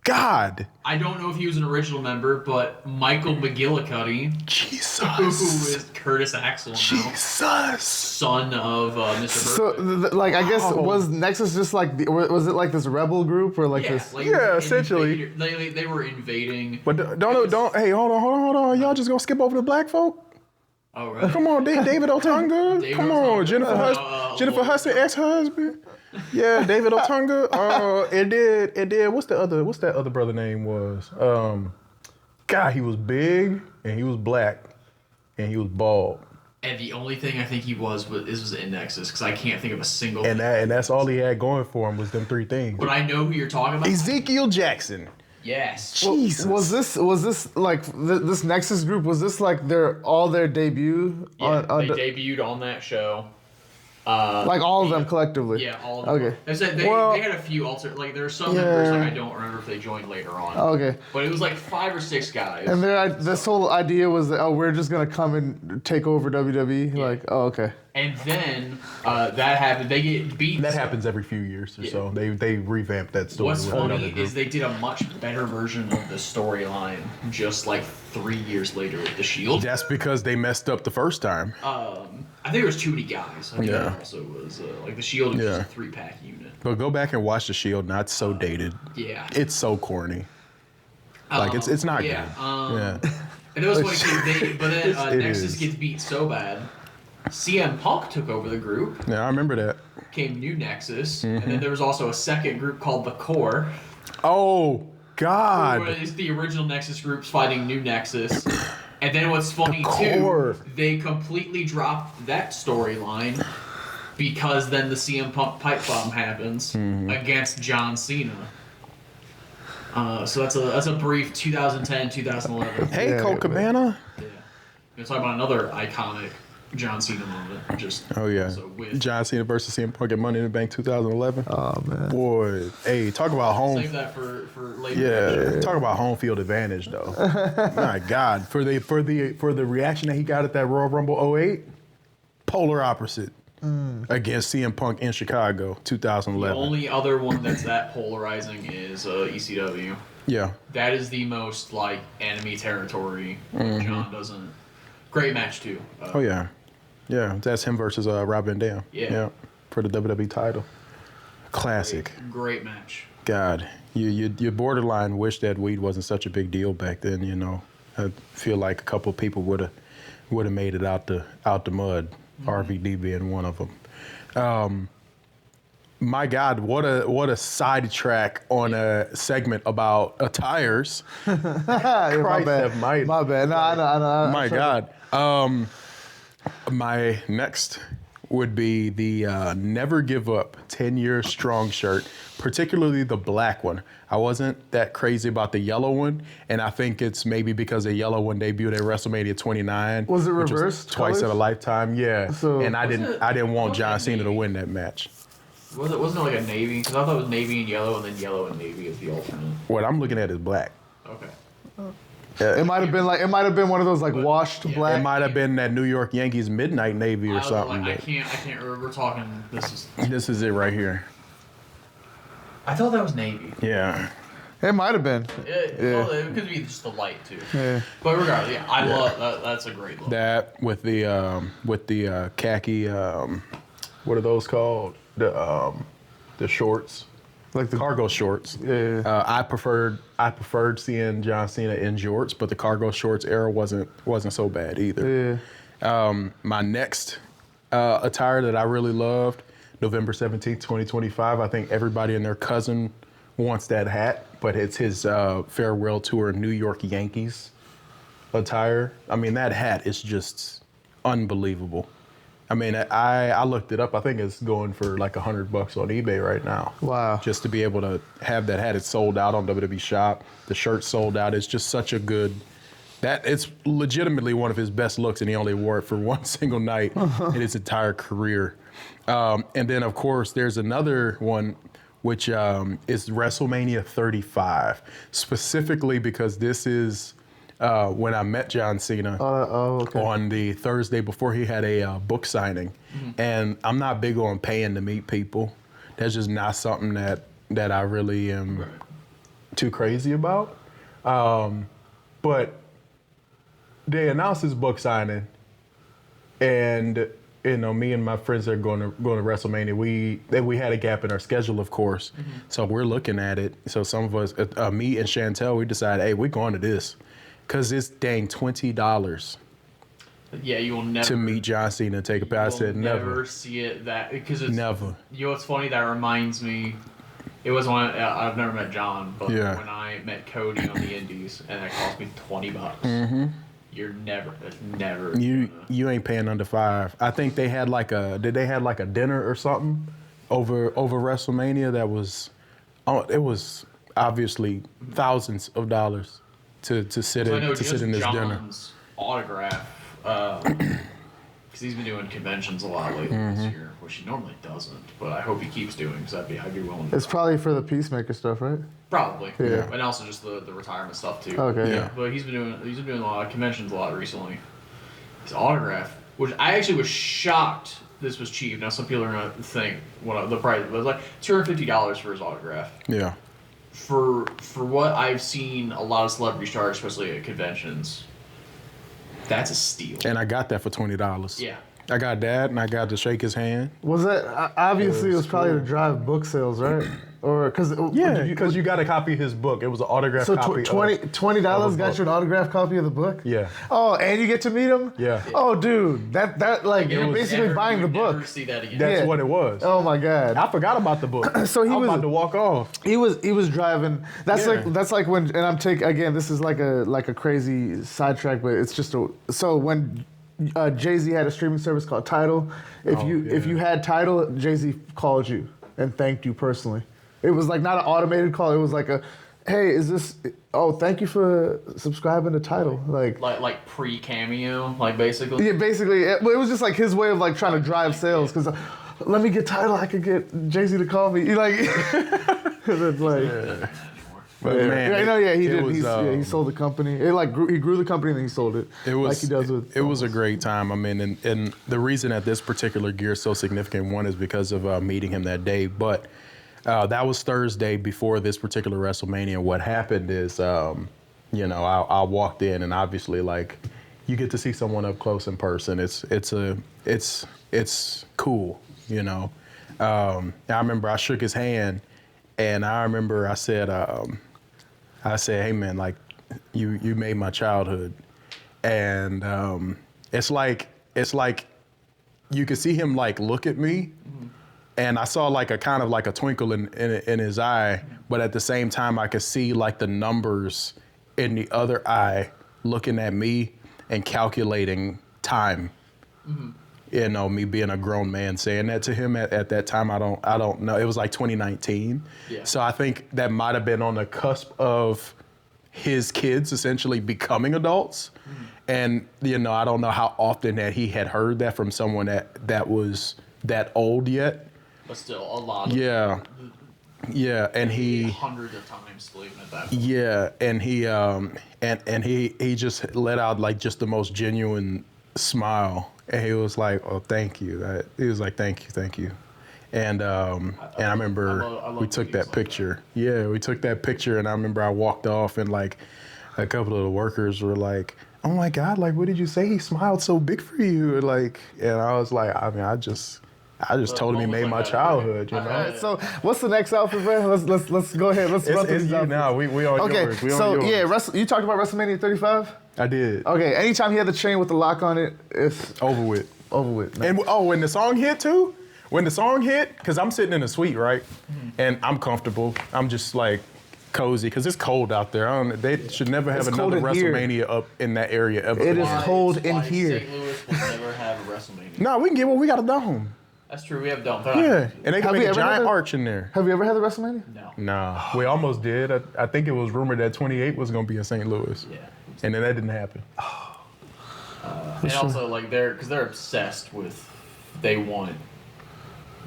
God. I don't know if he was an original member, but Michael McGillicuddy. Jesus. Who is Curtis Axel now. Jesus. Son of Mr. So Perfect. like I guess was Nexus just like was it like this rebel group or like this? Like essentially. They were invading. But don't. Hey, hold on. Y'all just gonna skip over the black folk? Oh right. Come on, David Otunga. Come on, Jennifer Hudson, ex-husband. Yeah, David Otunga. It did. What's that other brother name was? God, he was big and he was black and he was bald. And the only thing I think he was in Nexus because I can't think of a single. And that's all he had going for him was them three things. But I know who you're talking about. Ezekiel Jackson. Yes. Jesus. Was this like this Nexus group? Was this like their debut? Yeah, they debuted on that show. Like all of them collectively. Yeah, all of them. Okay. They had a few like there are some members like I don't remember if they joined later on. Okay. But it was like 5 or 6 guys. And this whole idea was that we're just gonna come and take over WWE. Yeah. Like okay. And then that happened. They get beat. That happens every few years or so. They revamp that story. What's funny is they did a much better version of the storyline just like 3 years later with the Shield. That's because they messed up the first time. I think there was too many guys. I think that also was like the Shield was just a 3-pack unit. But go back and watch the Shield. Not so dated. Yeah. It's so corny. Like it's not good. Yeah. And that was funny. But then Nexus is. gets beat so bad. CM Punk took over the group. Yeah, I remember that. Came New Nexus, and then there was also a second group called the Core. Oh God! Who is the original Nexus groups fighting New Nexus. And then what's funny Core. too, they completely dropped that storyline because then the CM Punk pipe bomb happens against John Cena. So that's a brief 2010, 2011. Hey, Colt Cabana. Yeah. We're talking about another iconic John Cena moment. Just John Cena versus CM Punk at Money in the Bank 2011. Oh man. Boy, hey, talk about home. Save that for later. Yeah, talk about home field advantage though. My God, for the reaction that he got at that Royal Rumble 08, polar opposite against CM Punk in Chicago 2011. The only other one that's that polarizing is ECW. Yeah. That is the most like enemy territory. John doesn't. Great match too. Yeah, that's him versus Rob Van Dam. Yeah. For the WWE title. Classic. Great match. God, you borderline wish that weed wasn't such a big deal back then. You know, I feel like a couple of people would have made it out the mud. RVD being one of them. My God, what a sidetrack on a segment about attires. My bad. My bad. No, I know. My God. My next would be the Never Give Up 10-year strong shirt, particularly the black one. I wasn't that crazy about the yellow one, and I think it's maybe because the yellow one debuted at WrestleMania 29. Was it which reversed? Twice colors? in a lifetime, yeah. So- and I didn't want John Cena to win that match. Wasn't it like a navy? Because I thought it was navy and yellow, and then yellow and navy is the alternate. What I'm looking at is black. Okay. It might have been one of those like washed black. It might have been that New York Yankees midnight navy or something. I can't remember. We're talking. This is it right here. I thought that was navy. Yeah. It might have been. Well, it could be just the light too. Yeah. But regardless, I love that. That's a great look. That with the khaki. What are those called? The shorts. Like the cargo shorts. Yeah. I preferred seeing John Cena in jorts, but the cargo shorts era wasn't so bad either. Yeah. My next attire that I really loved, November 17th, 2025. I think everybody and their cousin wants that hat, but it's his farewell tour New York Yankees attire. I mean, that hat is just unbelievable. I mean, I looked it up. I think it's going for like $100 on eBay right now. Wow. Just to be able to have that hat. It's sold out on WWE Shop. The shirt's sold out. It's just such a good, it's legitimately one of his best looks, and he only wore it for one single night in his entire career. And then, of course, there's another one, which is WrestleMania 35, specifically because this is when I met John Cena Okay. on the Thursday before he had a book signing. And I'm not big on paying to meet people. That's just not something that I really am too crazy about. But they announced his book signing, and me and my friends that are going to WrestleMania, we had a gap in our schedule, of course. So we're looking at it. So some of us, me and Chantel, we decided, hey, we're going to this. Because it's dang $20 Yeah, you will never to meet John Cena and take a pass. I said never see it because it's never. You know what's funny? That reminds me. It was when I've never met John, but when I met Cody on the Indies, and that cost me $20. You're never. You ain't paying under $5. I think they had like a dinner or something over WrestleMania that was, it was obviously thousands of dollars to sit in this dinner. John's autograph, because he's been doing conventions a lot lately this year, which he normally doesn't. But I hope he keeps doing, because I'd be willing to. It's probably for the Peacemaker stuff, right? Probably. Yeah. And also just the retirement stuff too. Okay. Yeah. But he's been doing a lot of conventions a lot recently. His autograph, which I actually was shocked this was cheap. Now some people are gonna think the price was like $250 for his autograph. Yeah. For what I've seen a lot of celebrities charge, especially at conventions, that's a steal. And I got that for $20. Yeah. I got that, and I got to shake his hand. Was that obviously it was probably to drive book sales, right? Or because you got a copy of his book. It was an autographed so copy. $20 got you an autographed copy of the book? Yeah. Oh, and you get to meet him? Yeah. Oh, dude, that like you're basically buying the book. Never see that again. That's what it was. Oh my God. I forgot about the book. So he I was was about to walk off. He was driving. That's Yeah. like when, and I'm taking again. This is like a crazy sidetrack, but it's just so when Jay-Z had a streaming service called Tidal. If you had Tidal, Jay-Z called you and thanked you personally. It was like not an automated call. It was like a, hey, is this? Oh, thank you for subscribing to Tidal. Like pre-cameo, like basically. Yeah, basically. It was just like his way of like trying to drive sales. Because let me get Tidal, I could get Jay-Z to call me. Like, it's like. Yeah. But man, he did. He sold the company. He grew the company and then he sold it. It was like he does with. It was a great time. I mean, and the reason that this particular gear is so significant, one is because of meeting him that day, but that was Thursday before this particular WrestleMania. What happened is, I walked in, and obviously, like, you get to see someone up close in person. It's cool, you know. I remember I shook his hand, and I remember I said, hey man, like, you made my childhood, and it's like you could see him like look at me, and I saw like a kind of like a twinkle in his eye, but at the same time I could see like the numbers in the other eye looking at me and calculating time. You know, me being a grown man saying that to him at that time, I don't know. It was like 2019. Yeah. So I think that might have been on the cusp of his kids essentially becoming adults. And, you know, I don't know how often that he had heard that from someone that was that old yet. But still, a lot of Yeah, and he hundreds of times believing at that point. Yeah, and he and he just let out like just the most genuine smile. And he was like, "Oh, thank you." He was like, "Thank you." And I remember we took that picture. Yeah, we took that picture, and I remember I walked off, and like a couple of the workers were like, "Oh my God, like what did you say? He smiled so big for you." And I was like, I I just told him he made my childhood, you know? All right, so what's the next outfit, bro? Let's go ahead. Let's run through It's these you outfits. now. We on Okay, yours. We on so yours. you talked about WrestleMania 35? I did. Okay, anytime he had the chain with the lock on it, it's Over with. over with. And when the song hit too, because I'm sitting in a suite, right? And I'm comfortable. I'm just like cozy because it's cold out there. They should never have It's cold another in here. WrestleMania up in that area ever. It is again. cold in Why here. St. Louis will never have a WrestleMania. No, we can get one. We got a dome. That's true. We have dome. Yeah, and they Have can we make a ever had giant a- arch in there. Have you ever had the WrestleMania? No. Nah, we almost did. I think it was rumored that 28 was gonna be in St. Louis. Yeah. And then that didn't happen. And also, like, they're obsessed with, they want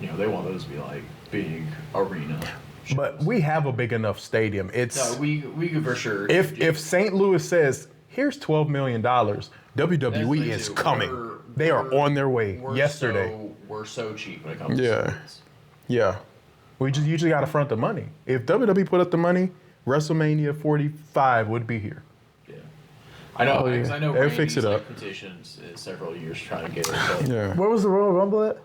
those to be like big arena. shows. But we have a big enough stadium. It's No, we could for sure. if St. Louis says, here's $12 million, WWE is coming. They are on their way yesterday. We're so cheap when it comes to Yeah. sports. Yeah. We just usually got to front the money. If WWE put up the money, WrestleMania 45 would be here. Yeah. I know, because I know They'll Randy's fix it up. petitions several years trying to get it. But Yeah. Where was the Royal Rumble at?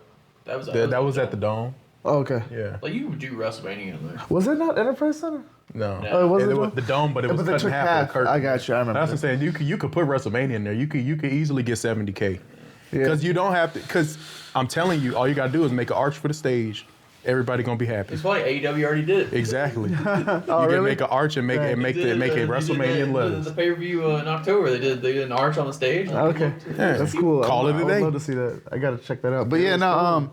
That was at the Dome. Oh, okay. Yeah. Like, you would do WrestleMania in there. Was it not Enterprise Center? No. No. Oh, it wasn't It was the Dome, but it was but they cut in took half. half. With a curtain. I got you. I remember. That's what I'm saying. You could put WrestleMania in there. You could easily get 70K. Because you don't have to. Because I'm telling you, all you gotta do is make an arch for the stage. Everybody gonna be happy. It's funny, AEW already did it. Exactly. You Oh, can really? make an arch and make Right. it a WrestleMania in The letters. pay-per-view in October, they did an arch on the stage. Okay, Yeah. that's cool. Call it a I day. would love to see that. I gotta check that out. But yeah, no.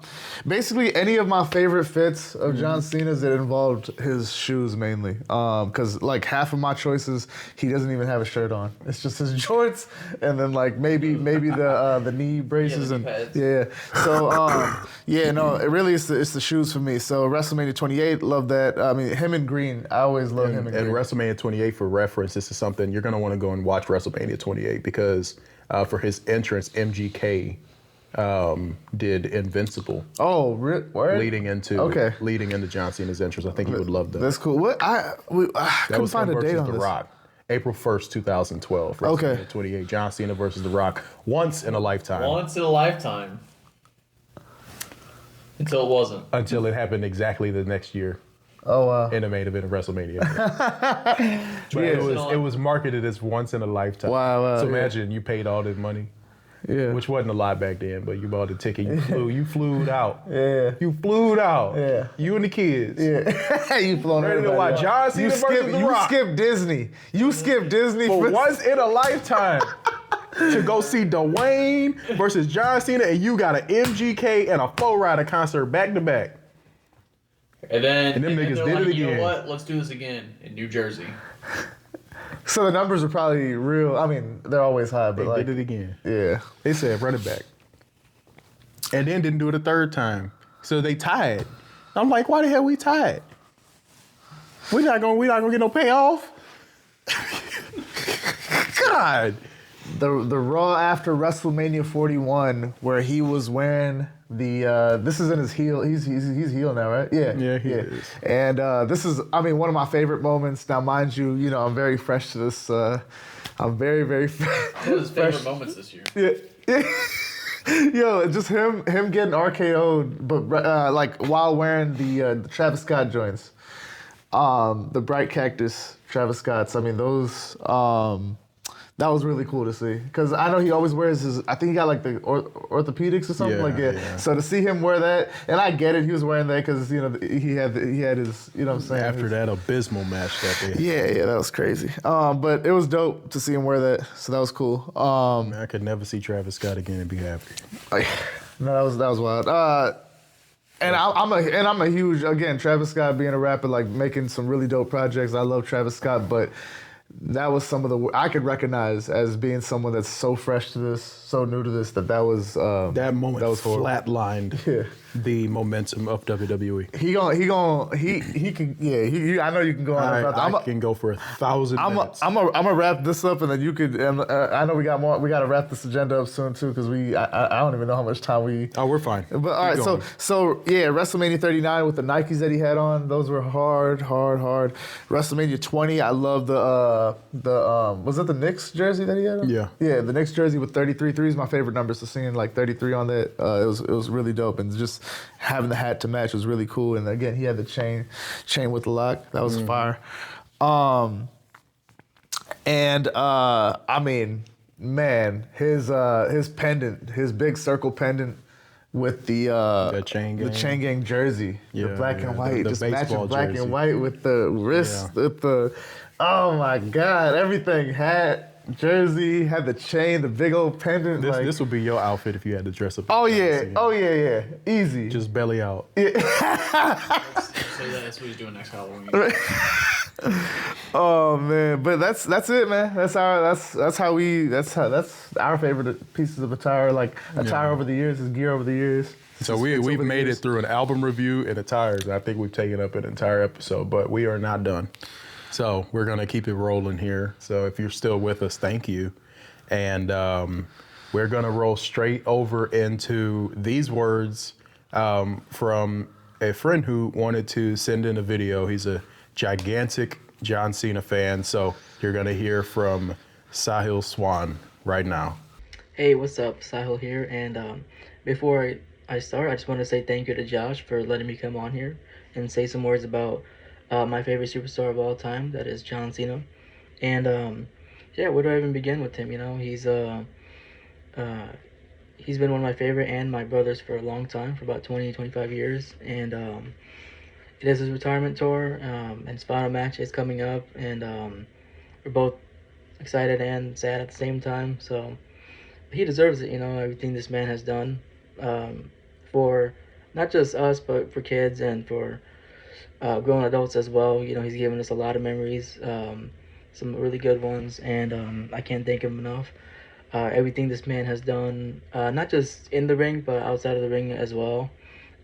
Basically, any of my favorite fits of John Cena's that involved his shoes mainly. Because like half of my choices, he doesn't even have a shirt on. It's just his jorts, and then like maybe the knee braces the knee and pads. yeah. So yeah, no, it really is the shoes for me. So WrestleMania 28, love that. I mean, him in green. I always love him in And green. WrestleMania 28, for reference, this is something you're going to want to go and watch WrestleMania 28 because for his entrance, MGK did Invincible Oh, word? leading into John Cena's entrance. I think you would love that. That's cool. What I That couldn't was find him a versus date on The this. Rock. April 1st, 2012. Okay. WrestleMania 28. John Cena versus The Rock. Once in a lifetime. Once in a lifetime. Until it wasn't. Until it happened exactly the next year. Oh wow. In the main event of WrestleMania. But it was marketed as once in a lifetime. Wow, So yeah. imagine you paid all this money, Yeah. which wasn't a lot back then, but you bought a ticket, you flew out. Yeah. You flew out. Yeah. You and the kids. Yeah. You flown Ready to everybody watch out. John Cena versus The You Rock. skip Disney. You skip Disney For for once in a lifetime to go see Dwayne versus John Cena, and you got an MGK and a Flo Rida concert back to back. And then them niggas they're did like, it you again. know what? Let's do this again in New Jersey. So the numbers are probably real. I mean, they're always high, but They like, did it again. yeah. They said run it back. And then didn't do it a third time. So they tied. I'm like, why the hell we tied? We're not gonna get no payoff. God. The Raw after WrestleMania 41, where he was wearing the this is in his heel. He's heel now, right? Yeah. Yeah, he is. And this is, I mean, one of my favorite moments. Now, mind you, I'm very fresh to this. I'm very, very One of his favorite moments this year. Yeah. Yo, just him getting RKO'd, but like while wearing the Travis Scott joints, the bright cactus Travis Scotts. I mean, those. That was really cool to see because I know he always wears his. I think he got like the orthopedics or something Yeah. So to see him wear that, and I get it, he was wearing that because he had his. You know what I'm saying? After that abysmal match that they had. Yeah, that was crazy. But it was dope to see him wear that, so that was cool. Man, I could never see Travis Scott again and be happy. No, that was wild. And I'm a huge, again, Travis Scott being a rapper, like making some really dope projects. I love Travis Scott, but that was some of the I could recognize as being someone that's so fresh to this, so new to this, that was That moment that was horrible. flatlined the momentum of WWE. He can I know you can go on about that. I can go for 1,000 minutes. I'm gonna wrap this up, and then you could. And I know we got more. We got to wrap this agenda up soon too, because I don't even know how much time we. Oh, we're fine. But all right, Keep going. so yeah, WrestleMania 39 with the Nikes that he had on, those were hard. WrestleMania 20, I love the was it the Knicks jersey that he had on? Yeah. Yeah, the Knicks jersey with 33. 3 is my favorite number, so seeing like 33 on that, it was really dope. And just having the hat to match was really cool. And again, he had the chain with the lock. That was fire. I mean, man, his pendant, his big circle pendant with the chain gang jersey, the black and white, the just matching black jersey. and white with the wrist, with the, oh my God, everything, hat, jersey, had the chain, the big old pendant. This would be your outfit if you had to dress up. Oh yeah, easy. Just belly out. Say that's what he's doing next Halloween. Oh man, but that's it, man. That's our favorite pieces of attire, like attire over the years, is gear over the years. So we've made it through an album review and attires, and I think we've taken up an entire episode, but we are not done. So we're gonna keep it rolling here. So if you're still with us, thank you. And we're gonna roll straight over into these words from a friend who wanted to send in a video. He's a gigantic John Cena fan, so you're gonna hear from Sahil Swan right now. Hey, what's up? Sahil here, and before I start, I just want to say thank you to Josh for letting me come on here and say some words about my favorite superstar of all time, that is John Cena. And yeah, where do I even begin with him? You know, he's been one of my favorite and my brothers for a long time, for about 20-25 years, and it is his retirement tour, and his final match is coming up, and we're both excited and sad at the same time. So he deserves it, you know, everything this man has done for not just us, but for kids and for grown adults as well. You know, he's given us a lot of memories, some really good ones, and I can't thank him enough. Everything this man has done, not just in the ring, but outside of the ring as well.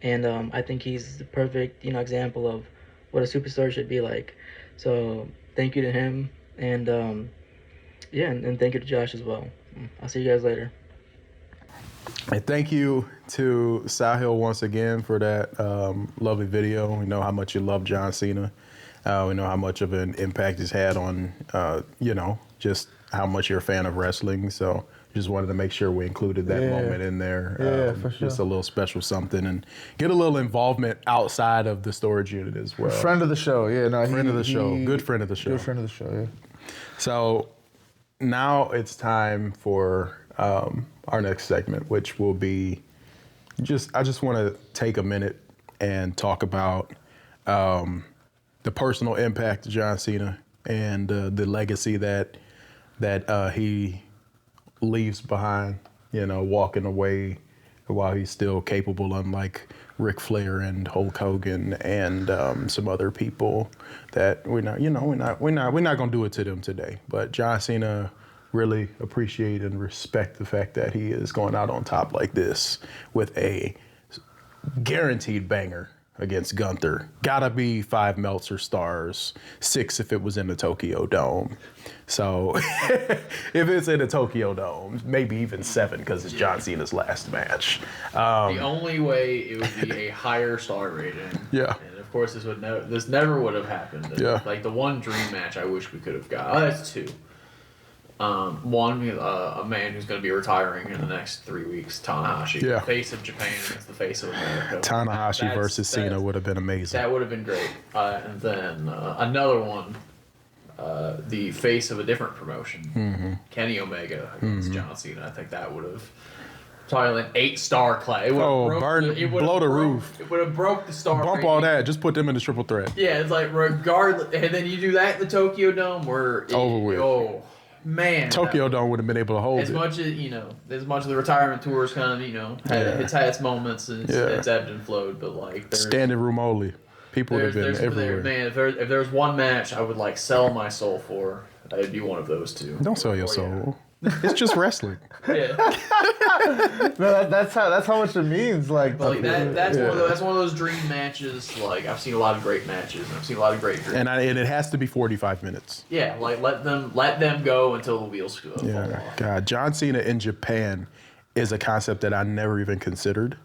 And I think he's the perfect, you know, example of what a superstar should be like. So thank you to him, and yeah, and thank you to Josh as well. I'll see you guys later. And thank you to Sahil once again for that lovely video. We know how much you love John Cena. We know how much of an impact he's had on, you know, just how much you're a fan of wrestling. So just wanted to make sure we included that moment in there. Yeah, for sure. Just a little special something, and get a little involvement outside of the storage unit as well. Friend of the show, yeah. No, Friend of the show. Good friend of the show. Good friend of the show, yeah. So now it's time for our next segment, which will be I just want to take a minute and talk about the personal impact of John Cena and the legacy that he leaves behind, you know, walking away while he's still capable, unlike Ric Flair and Hulk Hogan and some other people that we're not gonna do it to them today. But John Cena, really appreciate and respect the fact that he is going out on top like this with a guaranteed banger against Gunther. Gotta be 5 Meltzer stars, 6 if it was in the Tokyo Dome. So if it's in the Tokyo Dome, maybe even 7 because it's John Cena's last match. The only way it would be a higher star rating. Yeah. And of course, this never would have happened. Yeah. Like the one dream match I wish we could have got. Oh, that's 2. One, a man who's going to be retiring in the next 3 weeks, Tanahashi. Yeah. The face of Japan against the face of America. Tanahashi versus Cena would have been amazing. That would have been great. And then another one, the face of a different promotion, Kenny Omega against John Cena. I think that would have probably an 8-star class. Blow the roof. It would have broke the star Bump rating. all that. Just put them in the triple threat. Yeah, it's like regardless. And then you do that in the Tokyo Dome where Over with. Oh, man. Tokyo Dome would have been able to hold as it. much as the retirement tours kind of, it's had its moments and it's ebbed and flowed, but like there's standing room only. People would have been everywhere. Man, if there's one match I would like sell my soul for, it'd be one of those 2. Don't sell your soul. It's just wrestling. Yeah. No, that's how much it means. Like, But like that's one of those dream matches. Like I've seen a lot of great matches, and I've seen a lot of great dreams. And it has to be 45 minutes. Yeah, like let them go until the wheels fall off. God, John Cena in Japan is a concept that I never even considered.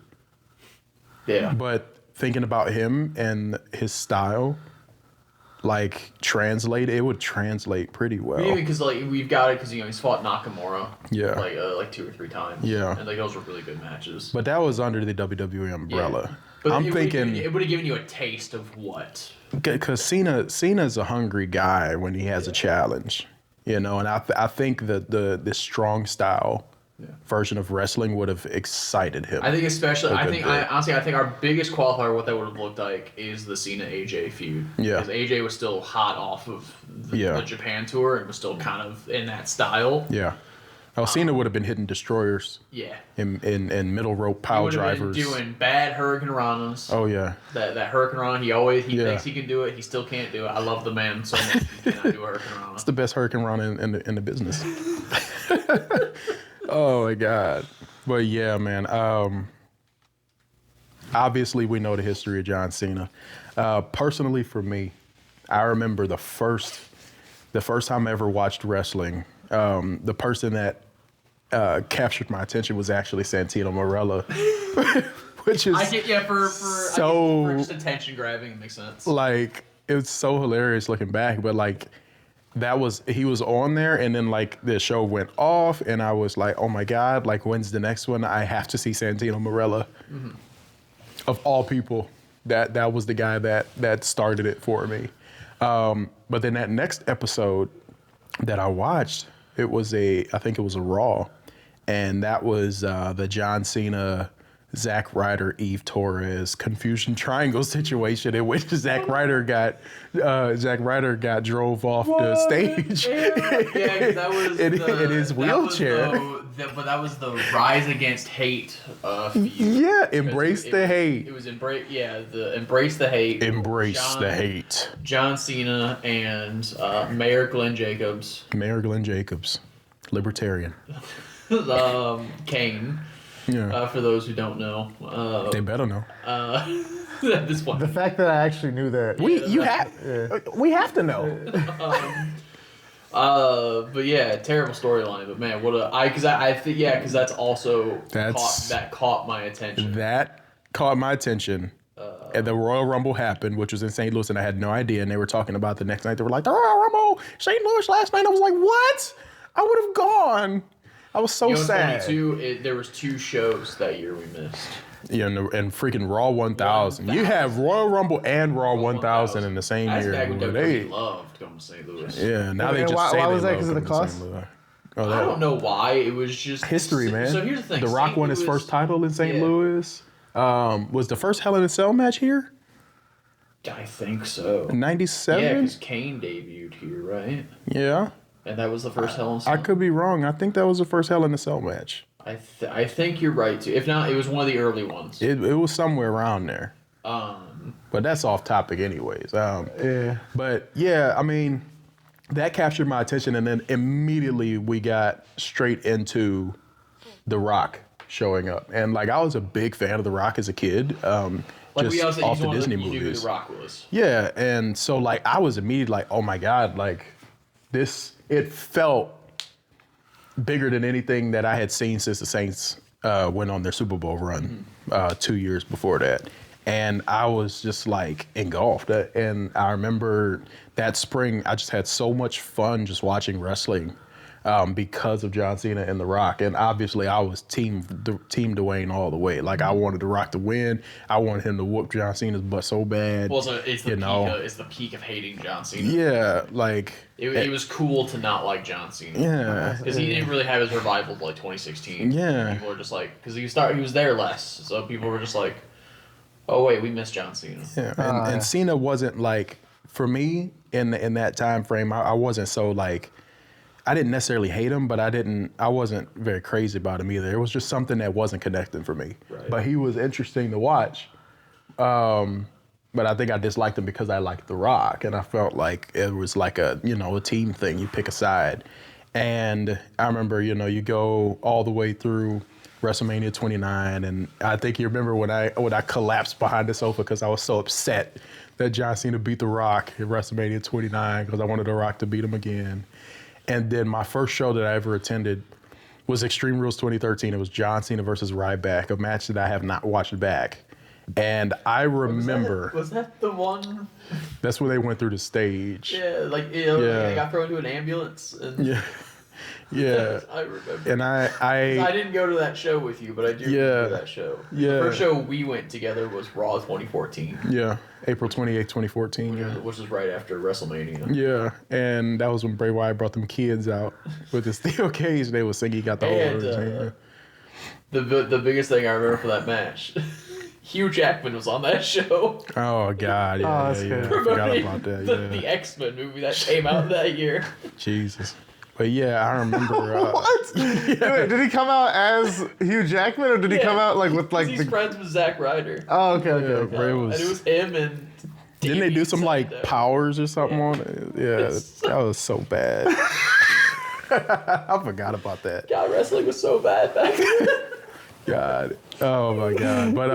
Yeah. But thinking about him and his style, like translate, it would translate pretty well. Even because like we've got it because he's fought Nakamura. Yeah. Like 2 or 3 times. Yeah. And like those were really good matches. But that was under the WWE umbrella. Yeah. But I'm thinking it would have given you a taste of what. because Cena's a hungry guy when he has a challenge, and I think that the strong style version of wrestling would have excited him. I think especially, honestly, I think our biggest qualifier what that would have looked like is the Cena AJ feud. Yeah. Because AJ was still hot off of the Japan tour and was still kind of in that style. Yeah. Oh, Cena would have been hitting destroyers. Yeah. In middle rope pile drivers. Doing bad Hurricane Ranas. Oh yeah. That Hurricane Rana, he thinks he can do it. He still can't do it. I love the man so much. He cannot do a Hurricane Rana. It's the best Hurricane Rana in the business. Oh my God. But yeah, man. Obviously, we know the history of John Cena. Personally, for me, I remember the first time I ever watched wrestling. The person that captured my attention was actually Santino Marella, which is for just attention grabbing. It makes sense. Like it was so hilarious looking back, but like he was on there, and then like the show went off, and I was like, oh my God, like when's the next one? I have to see Santino Marella. Mm-hmm. Of all people, that was the guy that started it for me. But then that next episode that I watched, I think it was a Raw, and that was the John Cena, Zack Ryder, Eve Torres Confusion Triangle situation in which Zack Ryder got drove off the stage. Yeah, that was in his wheelchair. But that was the Rise Against Hate feud. Yeah, embrace the hate. It was embrace the hate. Embrace the hate. John Cena and Mayor Glenn Jacobs. Libertarian. Kane. Yeah. For those who don't know. They better know. At this point. The fact that I actually knew that. We have to know. But yeah, terrible storyline. But man, because that's also caught my attention. That caught my attention. And the Royal Rumble happened, which was in St. Louis, and I had no idea. And they were talking about the next night. They were like, the Royal Rumble, St. Louis last night. I was like, what? I would have gone. I was so sad. There was 2 shows that year we missed. Yeah, and freaking Raw 1000. You have Royal Rumble and Raw 1000 in the same year. That's back when WWE loved going to St. Louis. Yeah, now they just say why was they that? Because of the cost? I don't know why. It was just history, man. So here's the thing. The Rock won his first title in St. Louis. Was the first Hell in a Cell match here? I think so. 97? Yeah, because Kane debuted here, right? Yeah. And that was the first Hell in a Cell? I could be wrong. I think that was the first Hell in a Cell match. I think you're right, too. If not, it was one of the early ones. It was somewhere around there. But that's off topic anyways. Yeah. But, yeah, I mean, that captured my attention, and then immediately we got straight into The Rock showing up. And, like, I was a big fan of The Rock as a kid. Just off the Disney movies. You knew who The Rock was. Yeah, and so like I was immediately like, oh my God, like it felt bigger than anything that I had seen since the Saints went on their Super Bowl run 2 years before that. And I was just like engulfed. And I remember that spring, I just had so much fun just watching wrestling because of John Cena and The Rock. And obviously I was team Dwayne all the way. Like I wanted The Rock to win. I wanted him to whoop John Cena's butt so bad. Well, so it's the peak of hating John Cena. Yeah, like it was cool to not like John Cena. Yeah, because he didn't really have his revival until like 2016. Yeah, people were just like, because he was there less, so people were just like, oh wait, we miss John Cena. Yeah, and Cena wasn't like, for me in that time frame, I wasn't so like, I didn't necessarily hate him, but I wasn't very crazy about him either. It was just something that wasn't connecting for me. Right. But he was interesting to watch. But I think I disliked him because I liked The Rock, and I felt like it was like a team thing. You pick a side. And I remember, you go all the way through WrestleMania 29, and I think you remember when I collapsed behind the sofa because I was so upset that John Cena beat The Rock at WrestleMania 29 because I wanted The Rock to beat him again. And then my first show that I ever attended was Extreme Rules 2013. It was John Cena versus Ryback, a match that I have not watched back. And I remember Was that the one? that's where they went through the stage. Yeah, like Yeah. they got thrown into an ambulance. And Yeah. Yeah. I remember. And I didn't go to that show with you, but I do remember that show. Yeah. The first show we went together was Raw 2014. Yeah, April 28th, 2014. Which is right after WrestleMania. Yeah, and that was when Bray Wyatt brought them kids out with the steel cage. They was singing, got the whole And routine. the biggest thing I remember for that match, Hugh Jackman was on that show. Oh God, yeah, Oh, that's yeah, good. I forgot about that. The Yeah, X-Men movie that came out that year. Jesus. But yeah, I remember. What? Wait, did he come out as Hugh Jackman, or did he Yeah. come out like with like He's the? friends with Zack Ryder. Oh, okay. Bray was. And it was him and. Didn't they do some like Davey powers or something on it? Yeah, that was so bad. I forgot about that. God, wrestling was so bad back then. God. Oh my God. But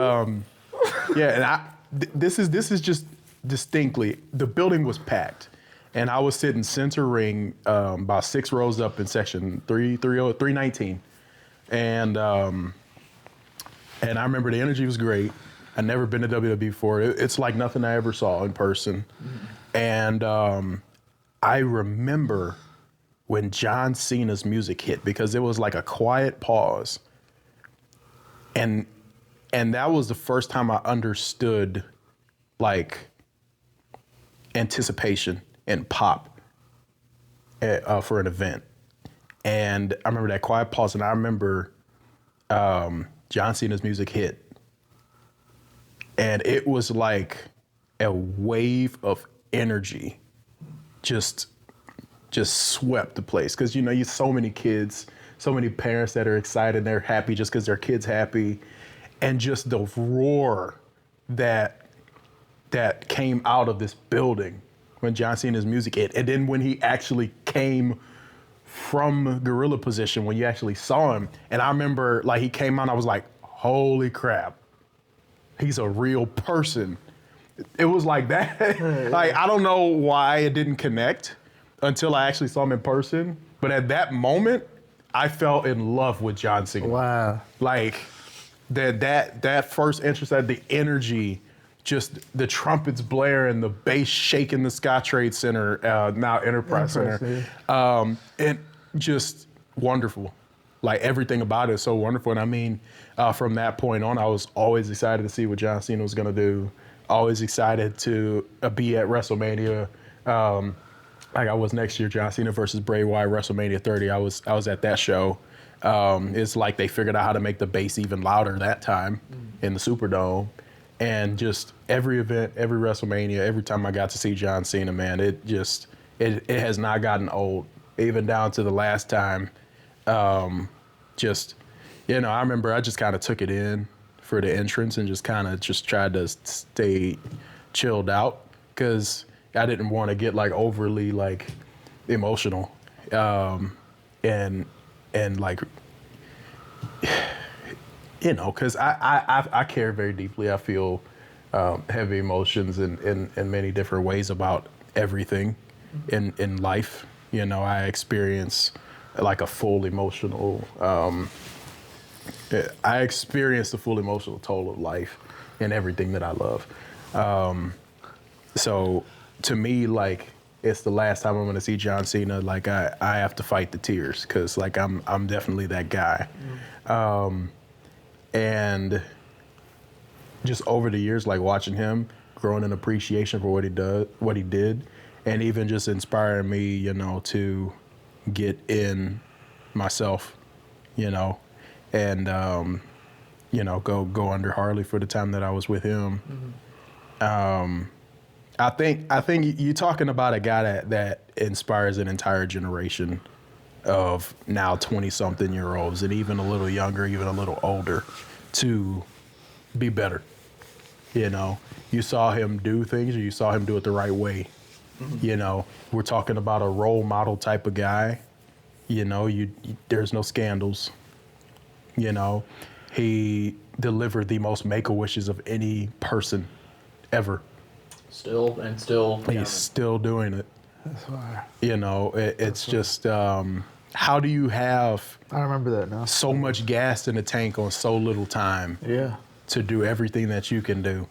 yeah, and this is just distinctly, the building was packed, and I was sitting center ring, about 6 rows up in section 319, and I remember the energy was great. I'd never been to WWE before. It's like nothing I ever saw in person, and I remember when John Cena's music hit, because it was like a quiet pause. And that was the first time I understood like anticipation and pop for an event. And I remember that quiet pause, and I remember John Cena's music hit. And it was like a wave of energy just swept the place. Because, you so many kids, so many parents that are excited, they're happy just because their kid's happy. And just the roar that came out of this building when John Cena's music hit. And then when he actually came from gorilla position, when you actually saw him. And I remember like he came out, I was like, holy crap, he's a real person. It was like that. Like, I don't know why it didn't connect until I actually saw him in person. But at that moment, I fell in love with John Cena. Wow. Like that first entrance, the energy, just the trumpets blaring, the bass shaking the Scottrade Center, now Enterprise Center. And just wonderful. Like everything about it is so wonderful. And I mean, from that point on, I was always excited to see what John Cena was gonna do. Always excited to be at WrestleMania. Like I was next year, John Cena versus Bray Wyatt, WrestleMania 30. I was at that show. It's like they figured out how to make the bass even louder that time in the Superdome. And just every event, every WrestleMania, every time I got to see John Cena, man, it has not gotten old. Even down to the last time. I remember I just kind of took it in for the entrance and just kind of tried to stay chilled out because I didn't want to get like overly like emotional, and like, because I care very deeply. I feel heavy emotions in many different ways about everything in life. I experience like a full emotional, I experienced the full emotional toll of life and everything that I love. So to me, like, it's the last time I'm going to see John Cena. Like I have to fight the tears because like I'm definitely that guy. And just over the years, like watching him growing in appreciation for what he did, and even just inspiring me, to get in myself, and go under Harley for the time that I was with him. I think you're talking about a guy that inspires an entire generation of now 20-something-year-olds and even a little younger, even a little older, to be better. You saw him do things, or you saw him do it the right way. We're talking about a role model type of guy. There's no scandals. He delivered the most make-a-wishes of any person ever. Still. He's still doing it. That's why. It's just, how do you have I remember that now. so much gas in the tank on so little time Yeah. to do everything that you can do.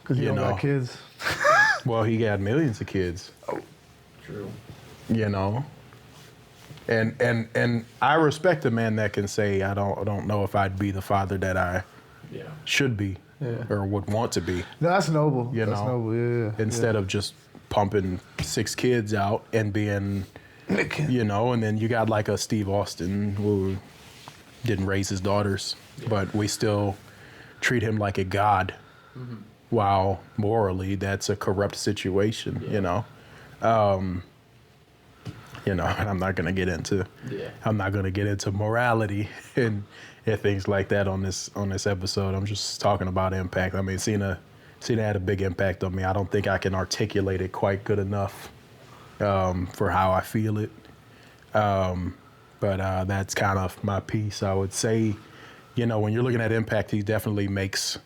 Because you don't got kids. Well, he got millions of kids. True. You know. And I respect a man that can say, I don't know if I'd be the father that I should be or would want to be. No, that's noble. You That's know? noble, yeah. Instead of just pumping 6 kids out and being, you know, and then you got like a Steve Austin who didn't raise his daughters, but we still treat him like a god, while morally that's a corrupt situation, you know. You know, and I'm not gonna get into morality and things like that on this episode. I'm just talking about impact. I mean, Cena had a big impact on me. I don't think I can articulate it quite good enough for how I feel it. But that's kind of my piece. I would say, you know, when you're looking at impact, he definitely makes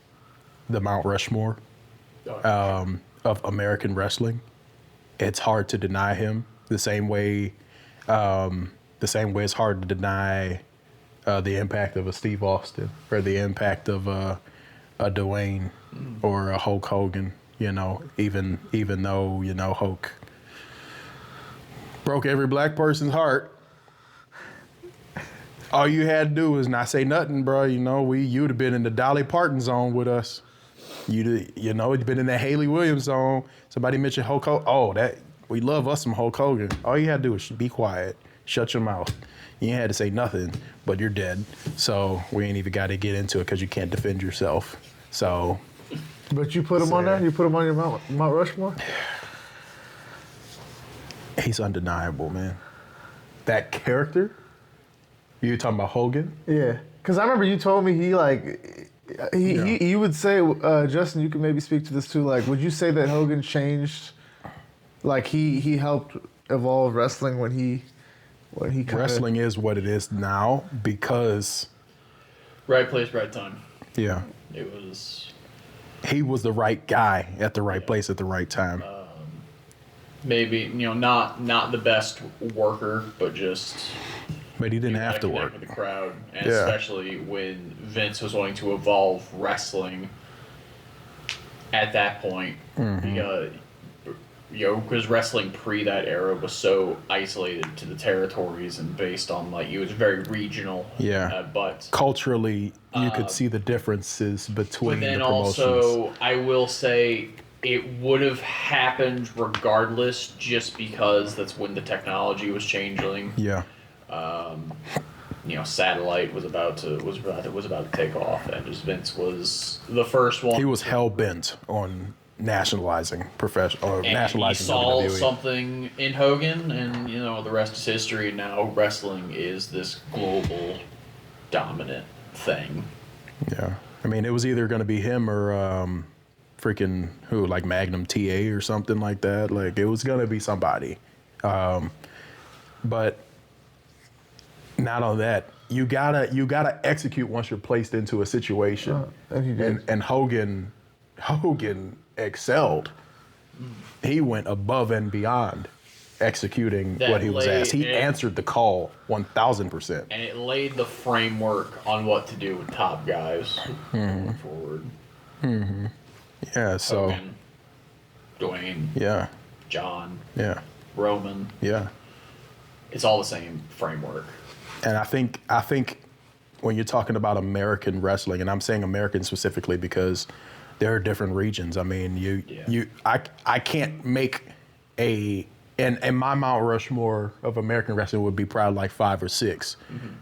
the Mount Rushmore of American wrestling. It's hard to deny him. The same way it's hard to deny the impact of a Steve Austin or the impact of a Dwayne or a Hulk Hogan. You know, even though, you know, Hulk broke every black person's heart. All you had to do was not say nothing, bro. You know, you'd have been in the Dolly Parton zone with us. You know, you'd been in that Haley Williams zone. Somebody mentioned Hulk Hogan. Oh, we love us some Hulk Hogan. All you had to do was be quiet, shut your mouth. You ain't had to say nothing, but you're dead. So we ain't even got to get into it because you can't defend yourself. So. But you put him on there? You put him on your Mount Rushmore? He's undeniable, man. That character? You talking about Hogan? Yeah. Because I remember you told me he would say, Justin, you can maybe speak to this too. Like, would you say that Hogan changed? Like he helped evolve wrestling when he wrestling is what it is now because right place, right time. Yeah. He was the right guy at the right place at the right time. Maybe, you know, not the best worker, but he didn't have to work with the crowd, and especially when Vince was wanting to evolve wrestling at that point. Because wrestling pre that era was so isolated to the territories and based on, like, it was very regional. Yeah. But culturally, you could see the differences between the promotions. But then also, I will say, it would have happened regardless, just because that's when the technology was changing. Yeah. You know, satellite was about to take off, and just Vince was the first one. He was hell bent on nationalizing nationalizing he saw WWE. something in Hogan, and, you know, the rest is history. Now wrestling is this global dominant thing. Yeah, I mean, it was either going to be him or freaking who, like Magnum TA or something like that. Like, it was going to be somebody, but not on that. You gotta execute once you're placed into a situation, and Hogan excelled. He went above and beyond executing what he was asked. He answered the call 1,000%. And it laid the framework on what to do with top guys going forward. Yeah, so Hogan, Dwayne, John, Roman. Yeah. It's all the same framework. And I think when you're talking about American wrestling, and I'm saying American specifically because there are different regions. I mean, I can't make and my Mount Rushmore of American wrestling would be probably like 5 or 6.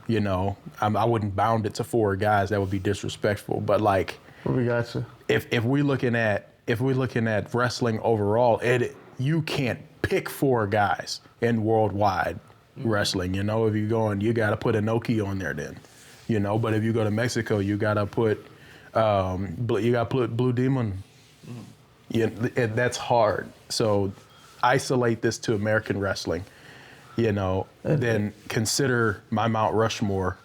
You know, I wouldn't bound it to 4 guys. That would be disrespectful. But like, we got you. If we're looking at wrestling overall, you can't pick 4 guys in worldwide wrestling. You know, if you're going, you got to put Inoki on there then. You know, but if you go to Mexico, you got to put Blue Demon. That's hard. So isolate this to American wrestling, you know, then consider my Mount Rushmore.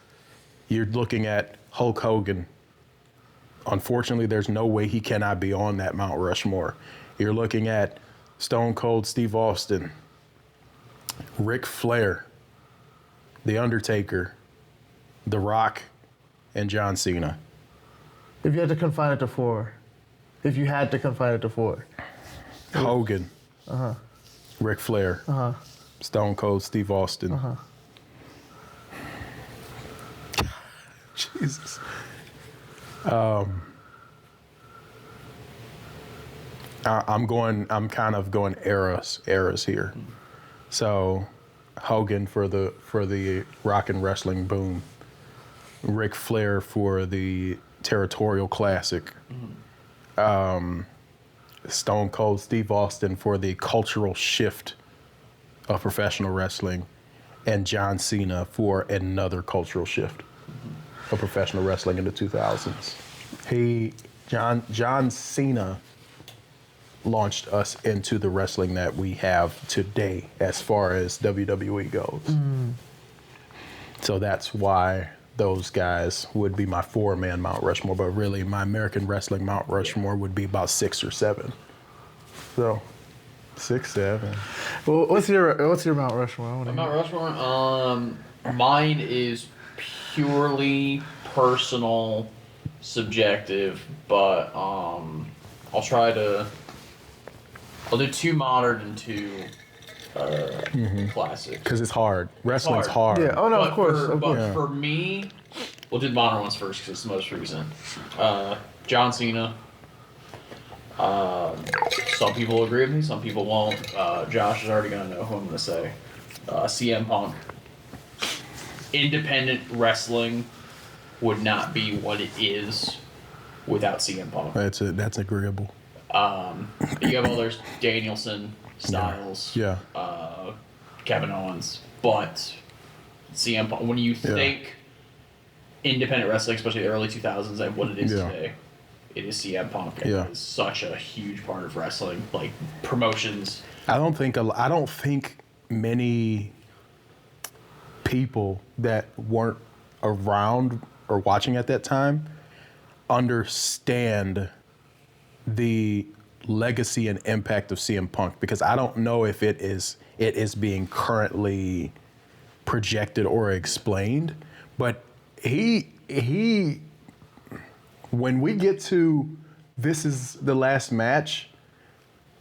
You're looking at Hulk Hogan. Unfortunately, there's no way he cannot be on that Mount Rushmore. You're looking at Stone Cold Steve Austin, Ric Flair, The Undertaker, The Rock, and John Cena. If you had to confine it to 4. If you had to confine it to 4. Hogan. Ric Flair. Stone Cold Steve Austin. Jesus. I'm kind of going eras here. So Hogan for the rock and wrestling boom. Ric Flair for the territorial classic. Stone Cold Steve Austin for the cultural shift of professional wrestling, and John Cena for another cultural shift of professional wrestling in the 2000s. John Cena launched us into the wrestling that we have today as far as WWE goes. So that's why those guys would be my 4-man Mount Rushmore, but really my American wrestling Mount Rushmore would be about 6 or 7. So 6, 7. Well, what's your Mount Rushmore? Mount Rushmore, mine is purely personal, subjective, but I'll do 2 modern and 2 classics. Because it's hard. Wrestling's hard. Yeah. Oh no, But of course. for me, we'll do the modern ones first because it's the most recent. John Cena. Some people agree with me, some people won't. Josh is already gonna know who I'm gonna say. CM Punk. Independent wrestling would not be what it is without CM Punk. That's agreeable. You have others, Danielson, Styles, Yeah. Kevin Owens, but CM Punk. When you think independent wrestling, especially the early 2000s, and what it is today, it is CM Punk. And it is such a huge part of wrestling, like promotions. I don't think many people that weren't around or watching at that time understand the legacy and impact of CM Punk, because I don't know if it is being currently projected or explained, but he when we get to this is the last match,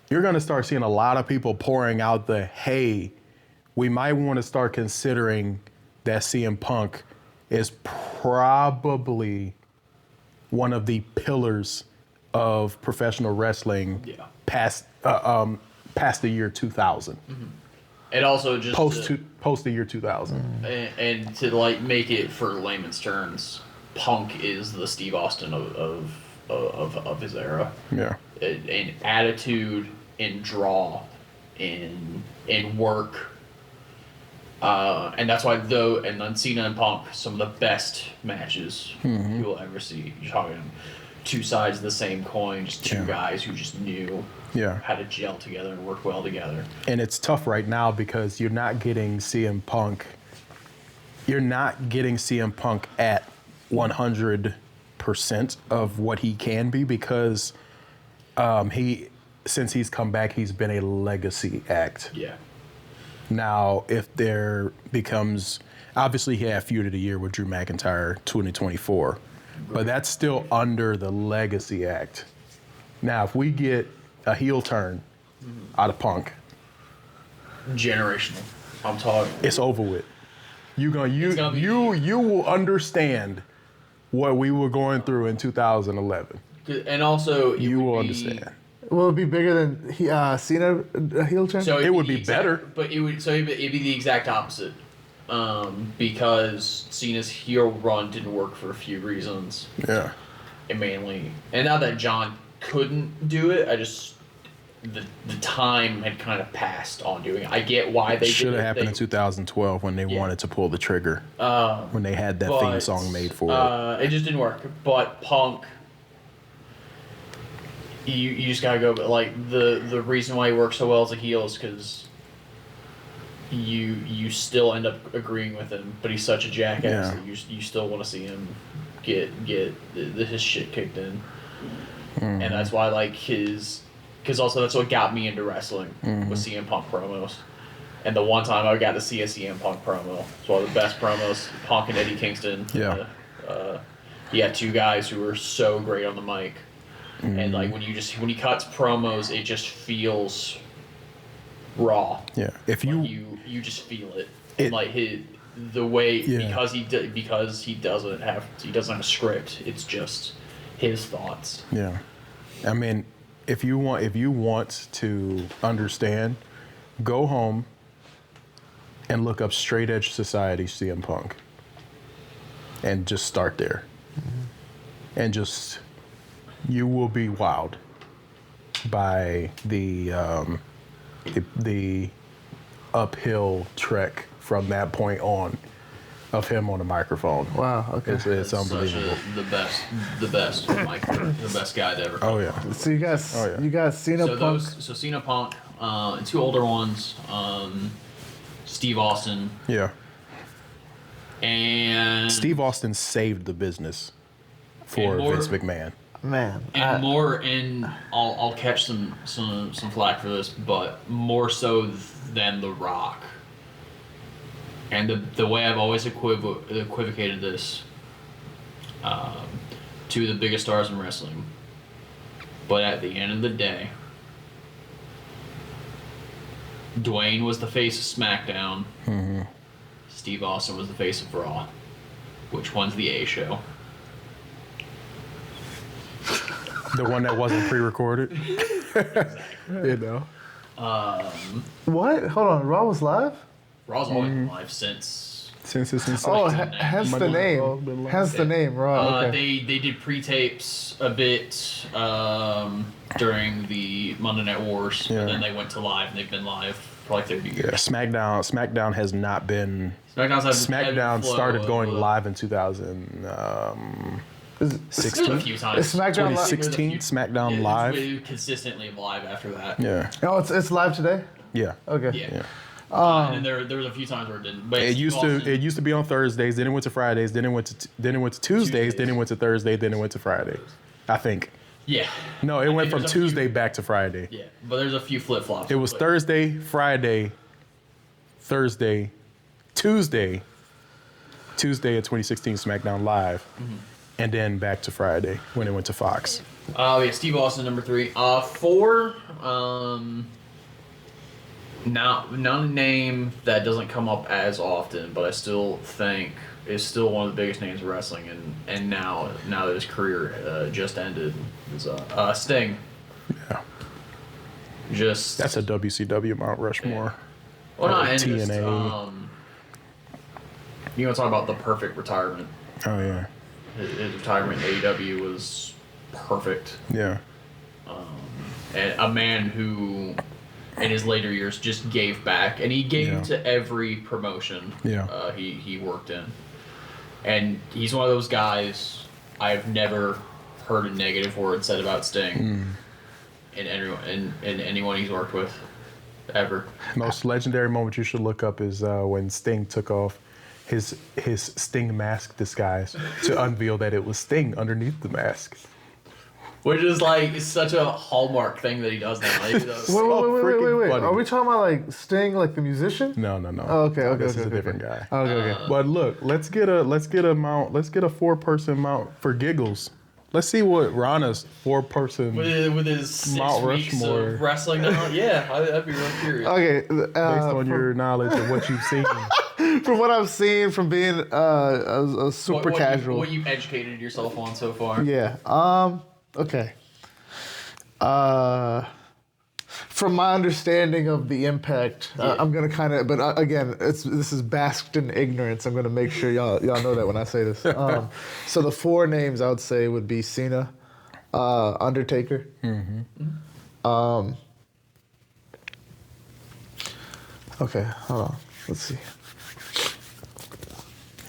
you're going to start seeing a lot of people pouring out hey, we might want to start considering that CM Punk is probably one of the pillars of professional wrestling past the year 2000. And also just post the year 2000. And to like make it for layman's terms, Punk is the Steve Austin of his era. Yeah. In attitude, in draw, in work. And that's why and then Cena and Punk, some of the best matches you will ever see. You're talking 2 sides of the same coin, just 2 guys who just knew how to gel together and work well together. And it's tough right now because you're not getting CM Punk. You're not getting CM Punk at 100% of what he can be, because since he's come back, he's been a legacy act. Yeah. Now, if there becomes, obviously he had Feud of the Year with Drew McIntyre 2024, but that's still under the legacy act. Now, if we get a heel turn out of Punk, generational, I'm talking. It's over with. You will understand what we were going through in 2011. And also, you will understand. Will it be bigger than Cena heel turn? So it would be better. But it'd be the exact opposite. Because Cena's heel run didn't work for a few reasons. Yeah. And mainly, and now that John couldn't do it, the time had kind of passed on doing it. I get why they should have happened in 2012 when they wanted to pull the trigger. When they had that theme song made for it. It just didn't work. But Punk, you just gotta go. But like the reason why he works so well as a heel is because you still end up agreeing with him, but he's such a jackass that you still want to see him get his shit kicked in, and that's why because also that's what got me into wrestling was CM Punk promos, and the one time I got to see a CM Punk promo, it's one of the best promos, Punk and Eddie Kingston. Yeah. you got two guys who are so great on the mic, and like when he cuts promos, it just feels raw. Yeah. If Like you you just feel it, and like the way because he doesn't have a script. It's just his thoughts. Yeah. I mean, if you want to understand, go home and look up Straight Edge Society CM Punk. And just start there. And just you will be wowed by the uphill trek from that point on of him on the microphone. Wow. Okay. It's unbelievable. The best, like the best guy to ever. Oh yeah. So you got Cena Punk. So Cena Punk, and two older ones, Steve Austin. Yeah. And Steve Austin saved the business for Vince McMahon. Man. And I'll catch some flack for this, but more so than The Rock. And the way I've always equivocated this, two of the biggest stars in wrestling. But at the end of the day, Dwayne was the face of SmackDown. Mm-hmm. Steve Austin was the face of Raw. Which one's the A show? The one that wasn't pre-recorded. You know. What? Hold on. Raw was live? Raw's always been live since Since its inception. Oh, Like hence the Monday Night name. Raw's been live. Hence the name, Raw. Okay. They did pre-tapes a bit during the Monday Night Wars, Yeah. and then they went to live, and they've been live for like 30 years. Yeah, SmackDown has not been. SmackDown started going live in 2016. Is, There's a few times. is SmackDown live? 2016 SmackDown It's live. been consistently live after that. Yeah, Oh, it's live today? yeah. Okay. Yeah. Yeah. And then there was a few times where it didn't. But It used to be on Thursdays. Then it went to Fridays. Then it went to Tuesdays. Then it went to Thursday. Then it went to Friday. I think. Yeah. No, it I went think from there's a few- Tuesday back to Friday. Yeah, but there's a few flip flops. It was Thursday, Friday, Thursday, Tuesday at 2016 SmackDown Live, and then back to Friday when it went to Fox. Oh yeah, Steve Austin number 3. 4. Not a name that doesn't come up as often, but I still think is still one of the biggest names in wrestling, and now that his career just ended, is Sting. Yeah, Just that's a WCW Mount Rushmore. well, not or and just, TNA. you want to talk about the perfect retirement? Oh yeah, His retirement in AEW was perfect. yeah, And a man who, in his later years, just gave back, and he gave Yeah. to every promotion Yeah. he worked in. And he's one of those guys I've never heard a negative word said about Sting in anyone he's worked with, ever. Most legendary moment you should look up is when Sting took off his Sting mask disguise to unveil that it was Sting underneath the mask. Which is like such a hallmark thing that he does now. Like, Wait. freaking funny. Are we talking about like Sting, like the musician? No. Oh, okay. This is a okay. different guy. Oh, okay. But look, let's get a 4-person mount for giggles. Let's see what Rana's 4-person with his 6 Mount weeks Rushmore. of wrestling now. Yeah, I'd be real curious. Okay. based on your knowledge of what you've seen. From what I've seen, from being a super casual. What you educated yourself on so far. Yeah. Okay. From my understanding of the impact, I'm gonna kind of, but again, this is basked in ignorance. I'm gonna make sure y'all know that when I say this. So the 4 names I would say would be Cena, Undertaker. Okay, hold on. Let's see.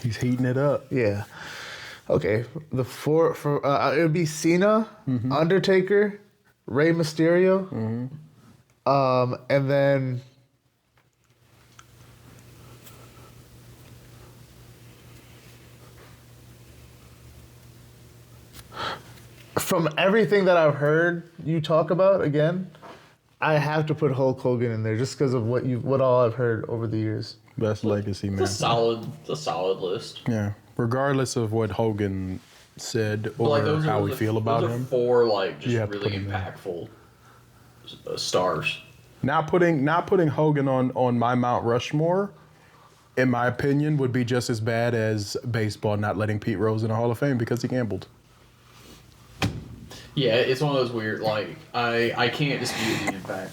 He's heating it up. Yeah. Okay. The 4 it would be Cena, Undertaker, Rey Mysterio, and then from everything that I've heard you talk about, again, I have to put Hulk Hogan in there just because of what all I've heard over the years. Best legacy, man. It's a solid list. Yeah. Regardless of what Hogan said But, or like, how we feel about those are him. 4 like just You have to really put him there. impactful stars. Not putting Hogan on my Mount Rushmore, in my opinion, would be just as bad as baseball not letting Pete Rose in the Hall of Fame because he gambled. Yeah, it's one of those weird like I can't dispute the impact.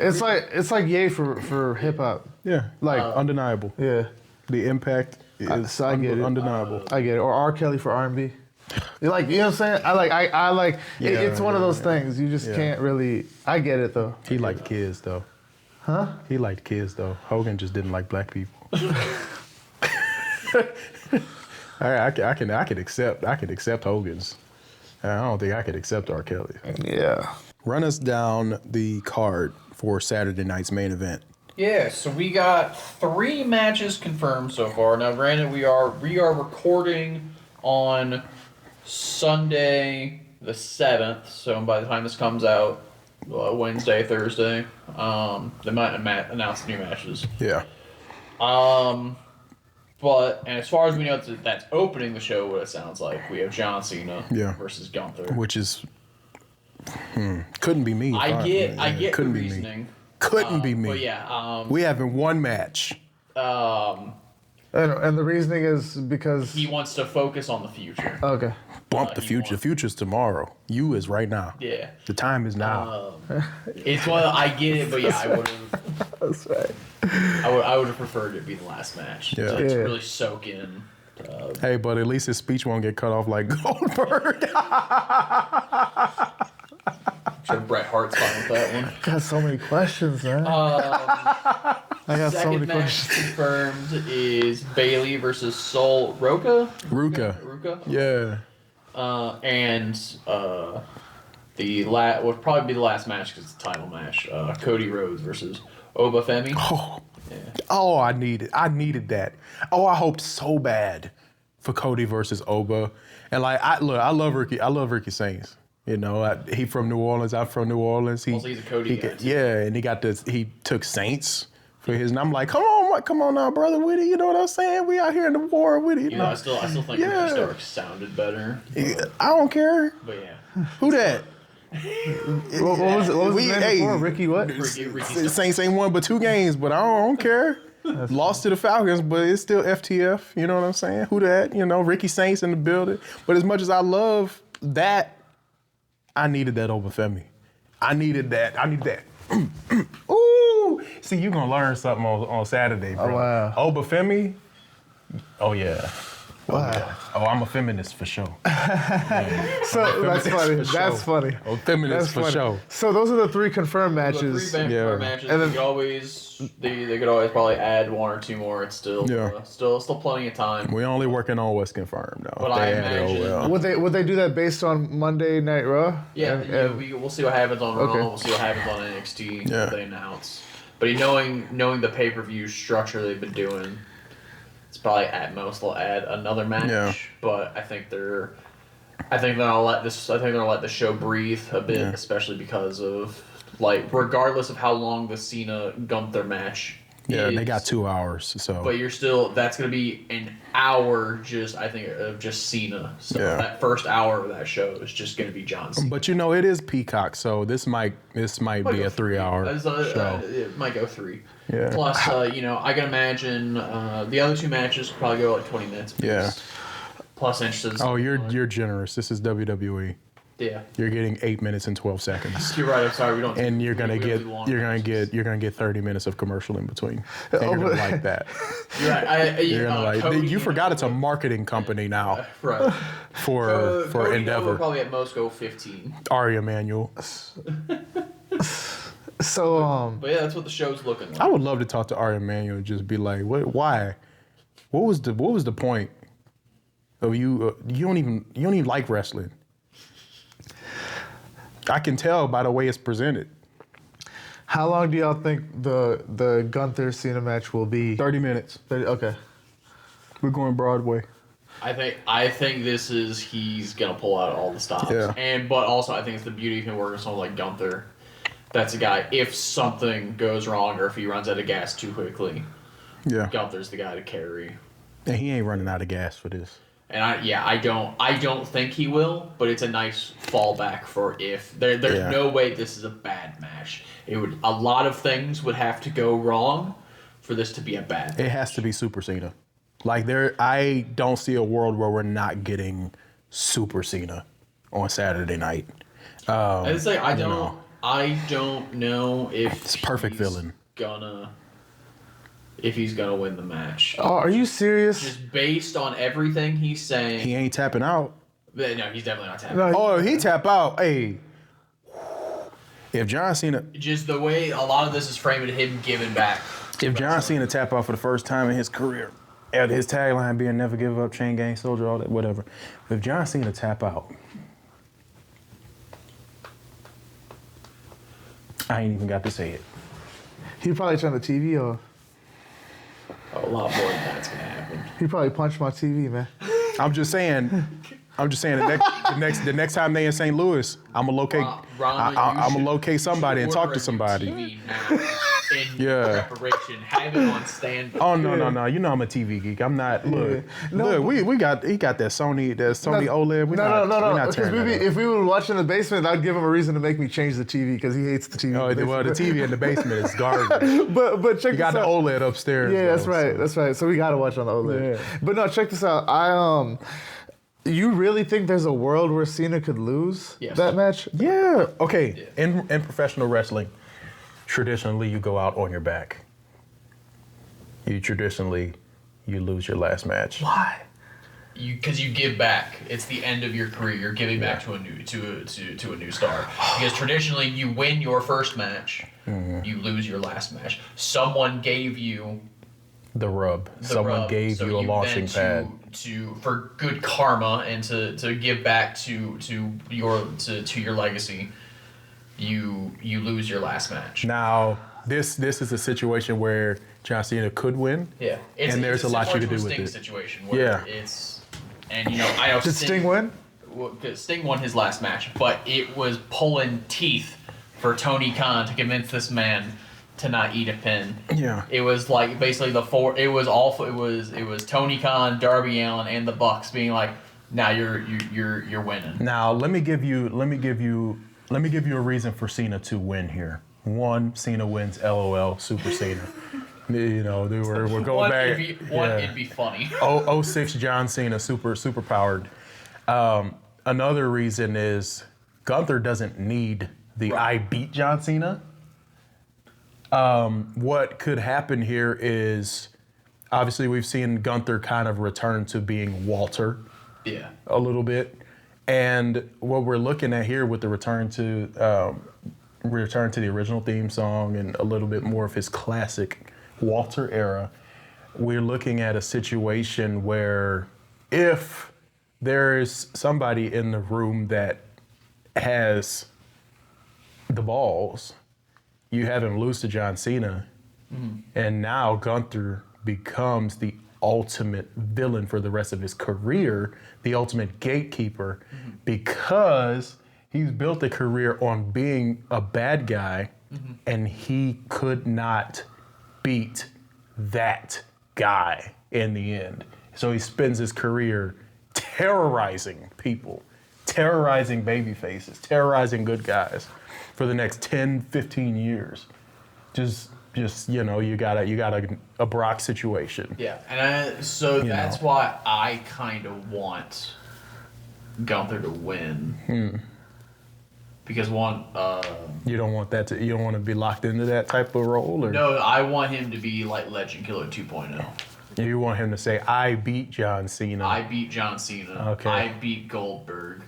It's like yay for hip hop. Yeah, like undeniable. Yeah, The impact is so I get it. undeniable. I get it. Or R. Kelly for R&B. Like, you know what I'm saying? I like. It's one of those things you just can't really. I get it though. He liked kids though. Huh? He liked kids though. Hogan just didn't like black people. I can accept Hogan's. I don't think I could accept R. Kelly. Yeah. Run us down the card for Saturday night's main event. Yeah, so we got 3 matches confirmed so far. Now, granted, we are recording on Sunday the 7th, so by the time this comes out, Wednesday, Thursday, they might announce the new matches. Yeah. But and as far as we know, that's opening the show. What it sounds like, we have John Cena versus Gunther, Which is couldn't be me. I get the couldn't be reasoning. me. Couldn't be me. But yeah, we having one match. And the reasoning is because he wants to focus on the future. Okay. Bump the future. The future's tomorrow. You is right now. Yeah. The time is now. It's one. I get it, but yeah, I would have. That's right. I would have preferred it to be the last match. Yeah. To really soak in. Hey, but at least his speech won't get cut off like Goldberg. Sure, Bret Hart's fine with that one. Got so many questions, man. I got so many Second match questions. confirmed is Bailey versus Sol Ruka. Ruka. Yeah. And would probably be the last match because it's the title match. Cody Rhodes versus Oba Femi. Oh, I needed that. Oh, I hoped so bad for Cody versus Oba. And like, I love Ricky. I love Ricky Saints. You know, he from New Orleans. I'm from New Orleans. Also, he's a Cody guy. Yeah, and he got this. He took Saints for his, and I'm like, come on now, brother, with it. You know what I'm saying? We out here in the war with it. You know, I still think Ricky Starks sounded better. I don't care. But yeah. Who that? What was his name before? Ricky what? Ricky Saints ain't won but 2 games, but I don't care. Lost to the Falcons, but it's still FTF. You know what I'm saying? Who that? You know, Ricky Saints in the building. But as much as I love that, I needed that over Femi. I needed that. Ooh. See, you gonna learn something on Saturday, bro. Oh, wow. Oba Femi? Oh, yeah. Wow. Oh, I'm a feminist for sure. So that's funny. for That's sure. funny. Oh, feminist for sure. So those are the 3 confirmed matches. The 3 confirmed matches. And then, They could always probably add 1 or 2 more. It's still Yeah. still plenty of time. We're only working on what's confirmed, though. But I imagine- would they do that based on Monday Night Raw? Yeah, And- we'll see what happens on Raw. Okay. We'll see what happens on NXT. Yeah. What they announce. But knowing the pay-per-view structure they've been doing, it's probably at most they'll add another match. Yeah. But I think they're gonna let the show breathe a bit, especially because of like regardless of how long the Cena Gunther match. Yeah, is, they got 2 hours, so. But that's gonna be an hour of just Cena. So Yeah. that first hour of that show is just gonna be John Cena. But you know, it is Peacock, so this might be a 3-hour show. It might go 3. Yeah. Plus, I can imagine the other 2 matches could probably go like 20 minutes. Apiece. Yeah. Plus entrances. Oh, you're generous. This is WWE. Yeah. You're getting 8 minutes and 12 seconds. You're right. I'm sorry. We don't. And you're gonna we get don't do long you're gonna matches. get 30 minutes of commercial in between. And you're gonna like that. You're right. You're gonna like. Cody, You forgot it's a marketing company now Right. for Cody Endeavor. will probably at most go 15. Ari Emanuel. So But yeah, that's what the show's looking like. I would love to talk to Ari Emanuel and just be like, why? What was the point of you? You don't even like wrestling. I can tell by the way it's presented. how long do y'all think the Gunther Cena match will be? 30 minutes. 30, okay. We're going Broadway. I think he's gonna pull out all the stops. Yeah. But also I think it's the beauty of him working with someone like Gunther. That's a guy, if something goes wrong or if he runs out of gas too quickly, Yeah. Gunther's the guy to carry. And he ain't running out of gas for this. And I don't think he will, but it's a nice fallback for if there's no way this is a bad match. A lot of things would have to go wrong for this to be a bad match. It has to be Super Cena. Like I don't see a world where we're not getting Super Cena on Saturday night. I don't know if it's perfect villain. If he's gonna win the match. Oh, are you serious? Just based on everything he's saying. He ain't tapping out. No, he's definitely not tapping. Oh, he tap out. Hey. If John Cena... Just the way a lot of this is framing him giving back. If John Cena tap out for the first time in his career, and his tagline being never give up, chain gang soldier, all that, whatever. If John Cena tap out, I ain't even got to say it. He probably turned the TV off. A lot more than that's gonna happen. He probably punched my TV, man. I'm just saying the next time they in St. Louis, I'm gonna locate. Rana, I'm gonna locate somebody and talk to somebody. In preparation, have it on standby. Oh no! You know I'm a TV geek. I'm not. Look, he got that Sony OLED. No. Because if we were watching the basement, I'd give him a reason to make me change the TV because he hates the TV. Oh, well, the TV in the basement is garbage. but check you got this the out. OLED upstairs. Yeah, though, that's right. So we gotta watch on the OLED. Yeah. But no, check this out. You really think there's a world where Cena could lose that match? Yeah. Okay. Yeah. In professional wrestling, traditionally you go out on your back. You lose your last match. Why? Because you give back. It's the end of your career. You're giving back to a new star. Because traditionally you win your first match, you lose your last match. Someone gave you the rub. Someone gave you a launching pad for good karma and to give back to your legacy. You lose your last match. Now this is a situation where John Cena could win. Yeah, and there's a lot you can do with it. Situation where I know Did Sting win? Sting won his last match, but it was pulling teeth for Tony Khan to convince this man to not eat a pin. Yeah. It was like basically it was Tony Khan, Darby Allin, and the Bucks being like, "Now you're winning." Now let me give you a reason for Cena to win here. One, Cena wins. LOL. Super Cena. We're going back. It'd be funny. 06 John Cena, super powered. Another reason is Gunther doesn't need the I beat John Cena. What could happen here is, obviously we've seen Gunther kind of return to being Walter. Yeah. A little bit. And what we're looking at here with the return to the original theme song and a little bit more of his classic Walter era, we're looking at a situation where if there is somebody in the room that has the balls, you have him lose to John Cena, and now Gunther becomes the ultimate villain for the rest of his career, the ultimate gatekeeper, because he's built a career on being a bad guy, and he could not beat that guy in the end. So he spends his career terrorizing people, terrorizing baby faces, terrorizing good guys for the next 10, 15 years. Just you got a Brock situation. Yeah, and that's why I kind of want Gunther to win. Because you don't want to be locked into that type of role, or no, I want him to be like Legend Killer 2.0. You want him to say, "I beat John Cena." I beat John Cena. Okay. I beat Goldberg.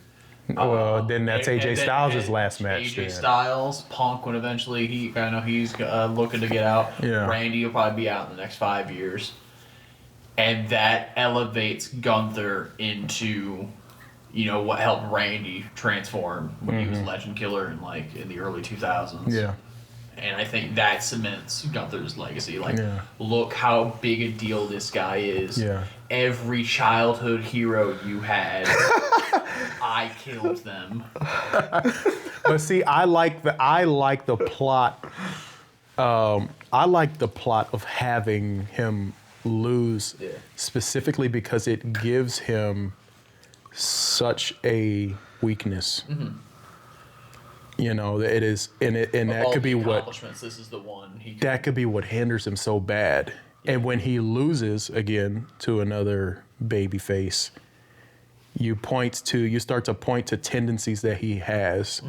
Well, then that's AJ Styles' last match. AJ Styles, Punk, when eventually he's looking to get out. Yeah. Randy will probably be out in the next 5 years, and that elevates Gunther into, what helped Randy transform when he was Legend Killer in the early 2000s. Yeah. And I think that cements Gunther's legacy. Look how big a deal this guy is. Yeah. Every childhood hero you had, I killed them. But see, I like the plot. I like the plot of having him lose, specifically because it gives him such a weakness. You know, it is, and that could be what this is the one that could be what hinders him so bad. And when he loses again to another baby face, you start to point to tendencies that he has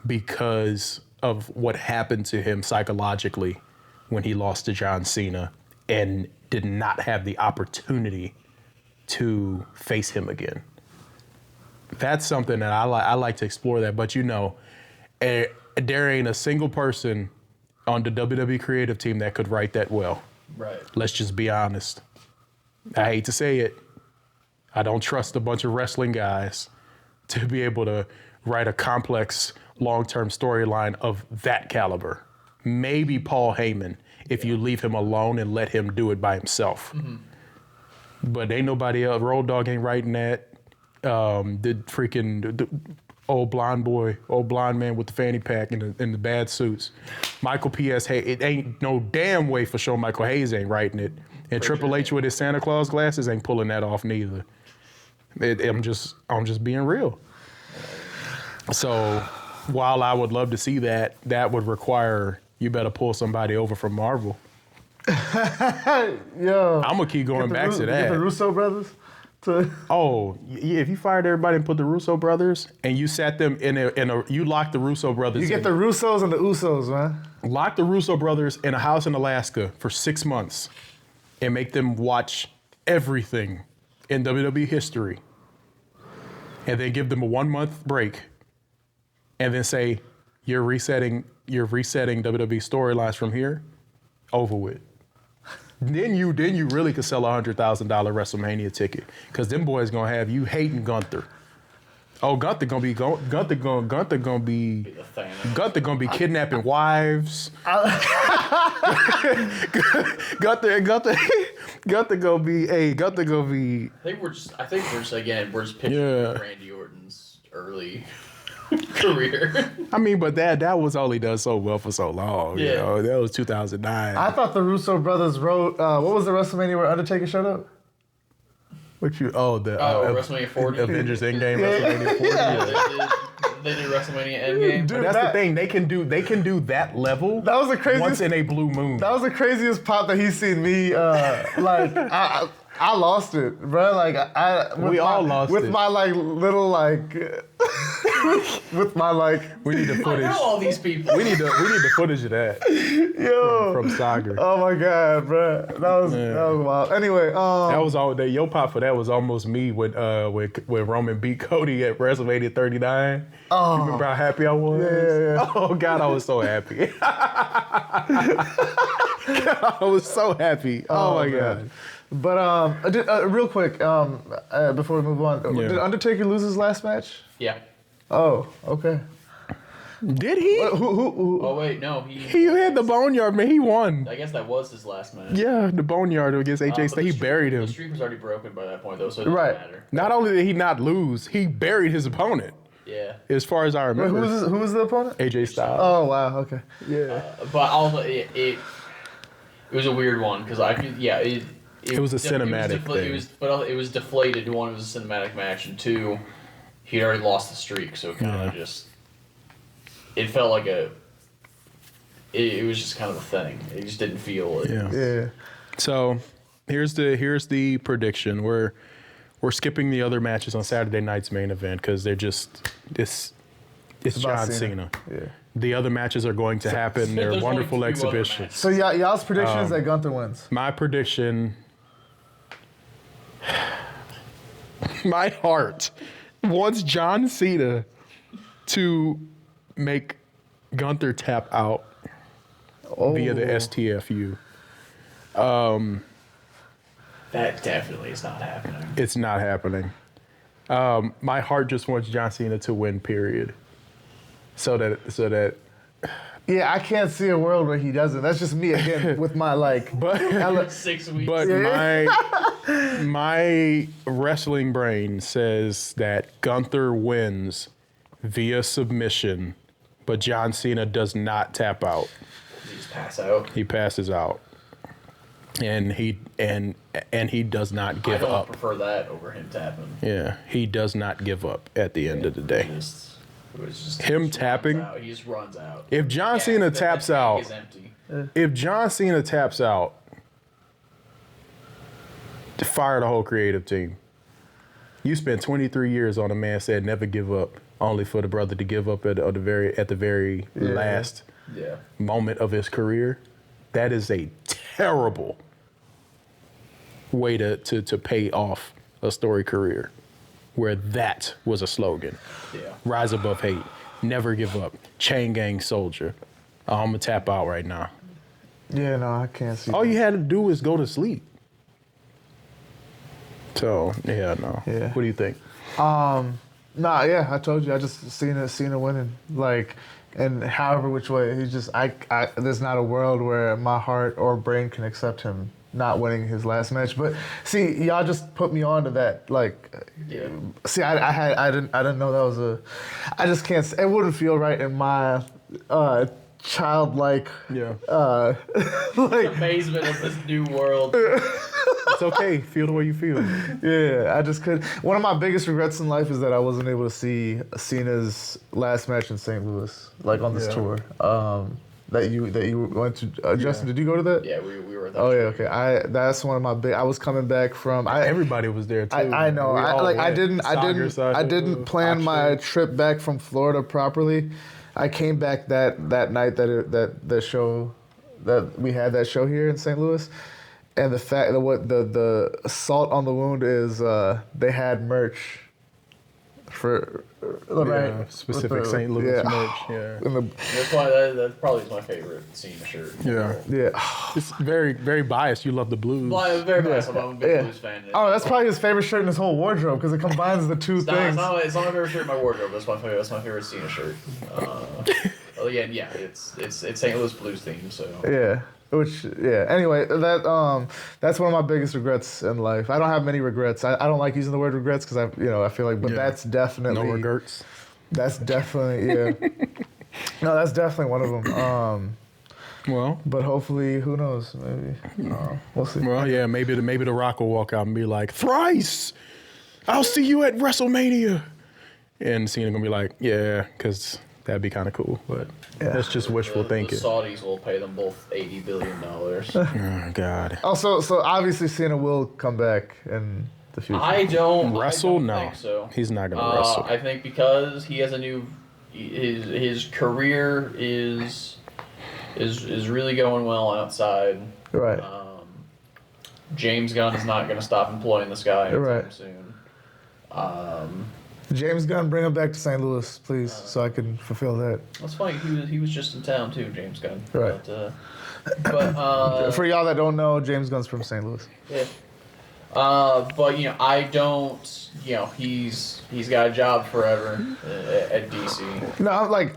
because of what happened to him psychologically when he lost to John Cena and did not have the opportunity to face him again. That's something that I like to explore that, but there ain't a single person on the WWE creative team that could write that well. Right. Let's just be honest. I hate to say it. I don't trust a bunch of wrestling guys to be able to write a complex long-term storyline of that caliber. Maybe Paul Heyman, if you leave him alone and let him do it by himself. But ain't nobody else. Road Dogg ain't writing that. The old blonde man with the fanny pack and the bad suits. Michael P.S. Hayes, it ain't no damn way for sure Michael Hayes ain't writing it. And Triple H with his Santa Claus glasses ain't pulling that off neither. I'm just being real. So while I would love to see that would require you better pull somebody over from Marvel. Yo, I'm gonna keep going back to that. Get the Russo brothers. If you fired everybody and put the Russo brothers and you sat them you locked the Russo brothers. You get the Russos and the Usos, man. Lock the Russo brothers in a house in Alaska for 6 months and make them watch everything in WWE history. And then give them a 1 month break. And then say, you're resetting WWE storylines from here, over with. Then you really could sell a $100,000 WrestleMania ticket, because them boys gonna have you hating Gunther. Oh, Gunther gonna be kidnapping wives. Gunther gonna be. I think we're just picturing Randy Orton's early career. I mean, but that was all he done so well for so long. Yeah. You know, that was 2009. I thought the Russo brothers wrote. What was the WrestleMania where Undertaker showed up? WrestleMania 40. Avengers Endgame, WrestleMania 40. Yeah, they did WrestleMania Endgame. Dude, that's the thing. They can do that level. That was the craziest. Once in a blue moon. That was the craziest pop that he's seen me. I lost it, bro. Like we all lost it with my little with my We need the footage. I know all these people. We need the footage of that. Yo. From Saga. Oh my god, bro. That was wild. Anyway, that was all day. Your pop for that was almost me when Roman beat Cody at WrestleMania 39. Oh. You remember how happy I was? Yeah. Oh god, I was so happy. I was so happy. Oh my god. But real quick, before we move on, did Undertaker lose his last match? Yeah. Oh, okay. Did he? Who? Oh wait, no. He had the Boneyard, man. He won. I guess that was his last match. Yeah, the Boneyard against AJ Styles. He buried him. The streak was already broken by that point, though, so it didn't matter. Not only did he not lose, he buried his opponent. Yeah. As far as I remember. Wait, who was the opponent? AJ Styles. Oh wow. Okay. Yeah. But also, it was a weird one because it was a cinematic thing. It was deflated. One, it was a cinematic match, and two, he'd already lost the streak, so it kind of it felt like it was just kind of a thing. It just didn't feel it. Yeah. So here's the prediction. We're skipping the other matches on Saturday night's main event because they're just it's John Cena. Yeah. The other matches are going to happen. They're wonderful exhibitions. So y'all's prediction is that Gunther wins. My prediction. My heart wants John Cena to make Gunther tap out via the STFU. That definitely is not happening. It's not happening. My heart just wants John Cena to win, period. So that Yeah, I can't see a world where he doesn't. That's just me again with my 6 weeks. But my wrestling brain says that Gunther wins via submission, but John Cena does not tap out. Does he just pass out? He passes out. And he does not I give don't up. prefer that over him tapping. Yeah, he does not give up at the end of the day. It was just Him he just tapping? runs out. He just runs out. If John Cena taps tank out, is empty. if John Cena taps out, to fire the whole creative team. You spent 23 years on a man said never give up, only for the brother to give up at the very last moment of his career. That is a terrible way to pay off a story career, where that was a slogan. Yeah. Rise above hate, never give up, chain gang soldier. Oh, I'm gonna tap out right now. Yeah, no, I can't see. All you had to do was go to sleep. So yeah, no. Yeah. What do you think? Nah, yeah, I told you, I just Cena winning. Like, and however which way, he's just, there's not a world where my heart or brain can accept him not winning his last match. But see, y'all just put me on to that. Like, see, I didn't know that was I just can't. It wouldn't feel right in my childlike. Like Amazement of this new world. It's okay. Feel the way you feel. Yeah, I just couldn't. One of my biggest regrets in life is that I wasn't able to see Cena's last match in St. Louis, like on this tour. That you went to. Justin, did you go to that? Yeah, we were at that. Oh yeah, okay. That's one of my big. I was coming back from. Everybody was there too. I know. I didn't didn't plan my trip back from Florida properly. I came back that night that we had that show here in St. Louis. And the fact that what the salt on the wound is, they had merch for specific St. Louis merch. Yeah, That's why that probably is my favorite Cena shirt. Yeah. It's very, very biased. You love the blues. Well, I'm very biased. I'm a big Blues fan. Oh, that's probably his favorite shirt in his whole wardrobe because it combines the two things. It's not my favorite shirt in my wardrobe. That's my favorite Cena shirt. It's St. Louis Blues theme. So yeah. Anyway, that's one of my biggest regrets in life. I don't have many regrets. I don't like using the word regrets because I feel like, but that's definitely no regrets. That's definitely No, that's definitely one of them. Well, but hopefully, who knows? Maybe we'll see. Well, yeah, maybe the Rock will walk out and be like, "Thrice, I'll see you at WrestleMania," and Cena gonna be like, "Yeah," because that'd be kind of cool, but that's just wishful thinking. The Saudis will pay them both $80 billion. Oh, God. Also, so obviously Cena will come back in the future. I don't think so. He's not going to wrestle. I think because he has a new, his career is really going well outside. Right. James Gunn is not going to stop employing this guy anytime soon. James Gunn, bring him back to St. Louis, please, so I can fulfill that. That's funny. He was just in town too, James Gunn. Right. But for y'all that don't know, James Gunn's from St. Louis. Yeah. But I don't. He's got a job forever at DC. No,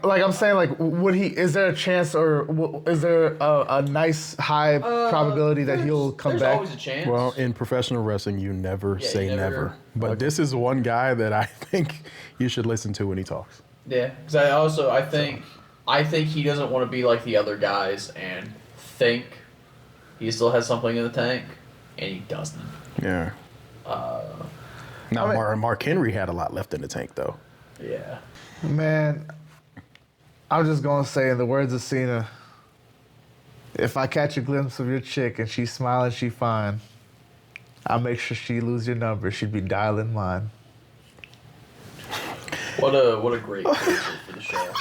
I'm saying, would he? Is there a chance, or is there a nice high probability that he'll come back? There's always a chance. Well, in professional wrestling, you never say never. But this is one guy that I think you should listen to when he talks. Yeah, because I think he doesn't want to be like the other guys and think he still has something in the tank, and he doesn't. Yeah. Mark Henry had a lot left in the tank, though. Yeah. Man, I'm just going to say, in the words of Cena, if I catch a glimpse of your chick and she's smiling, she fine, I'll make sure she lose your number. She'd be dialing mine. What a great feature for the show.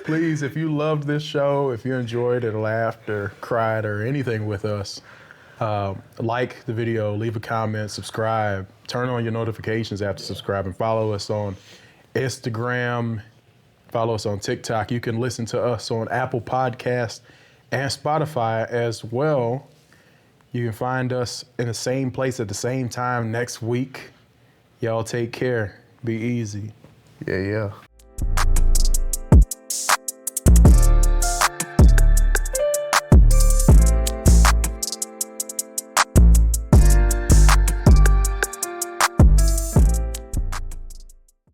Please, if you loved this show, if you enjoyed it, laughed or cried or anything with us, like the video, leave a comment, subscribe, turn on your notifications after subscribing, follow us on Instagram, follow us on TikTok. You can listen to us on Apple Podcasts and Spotify as well. You can find us in the same place at the same time next week. Y'all take care. Be easy. Yeah.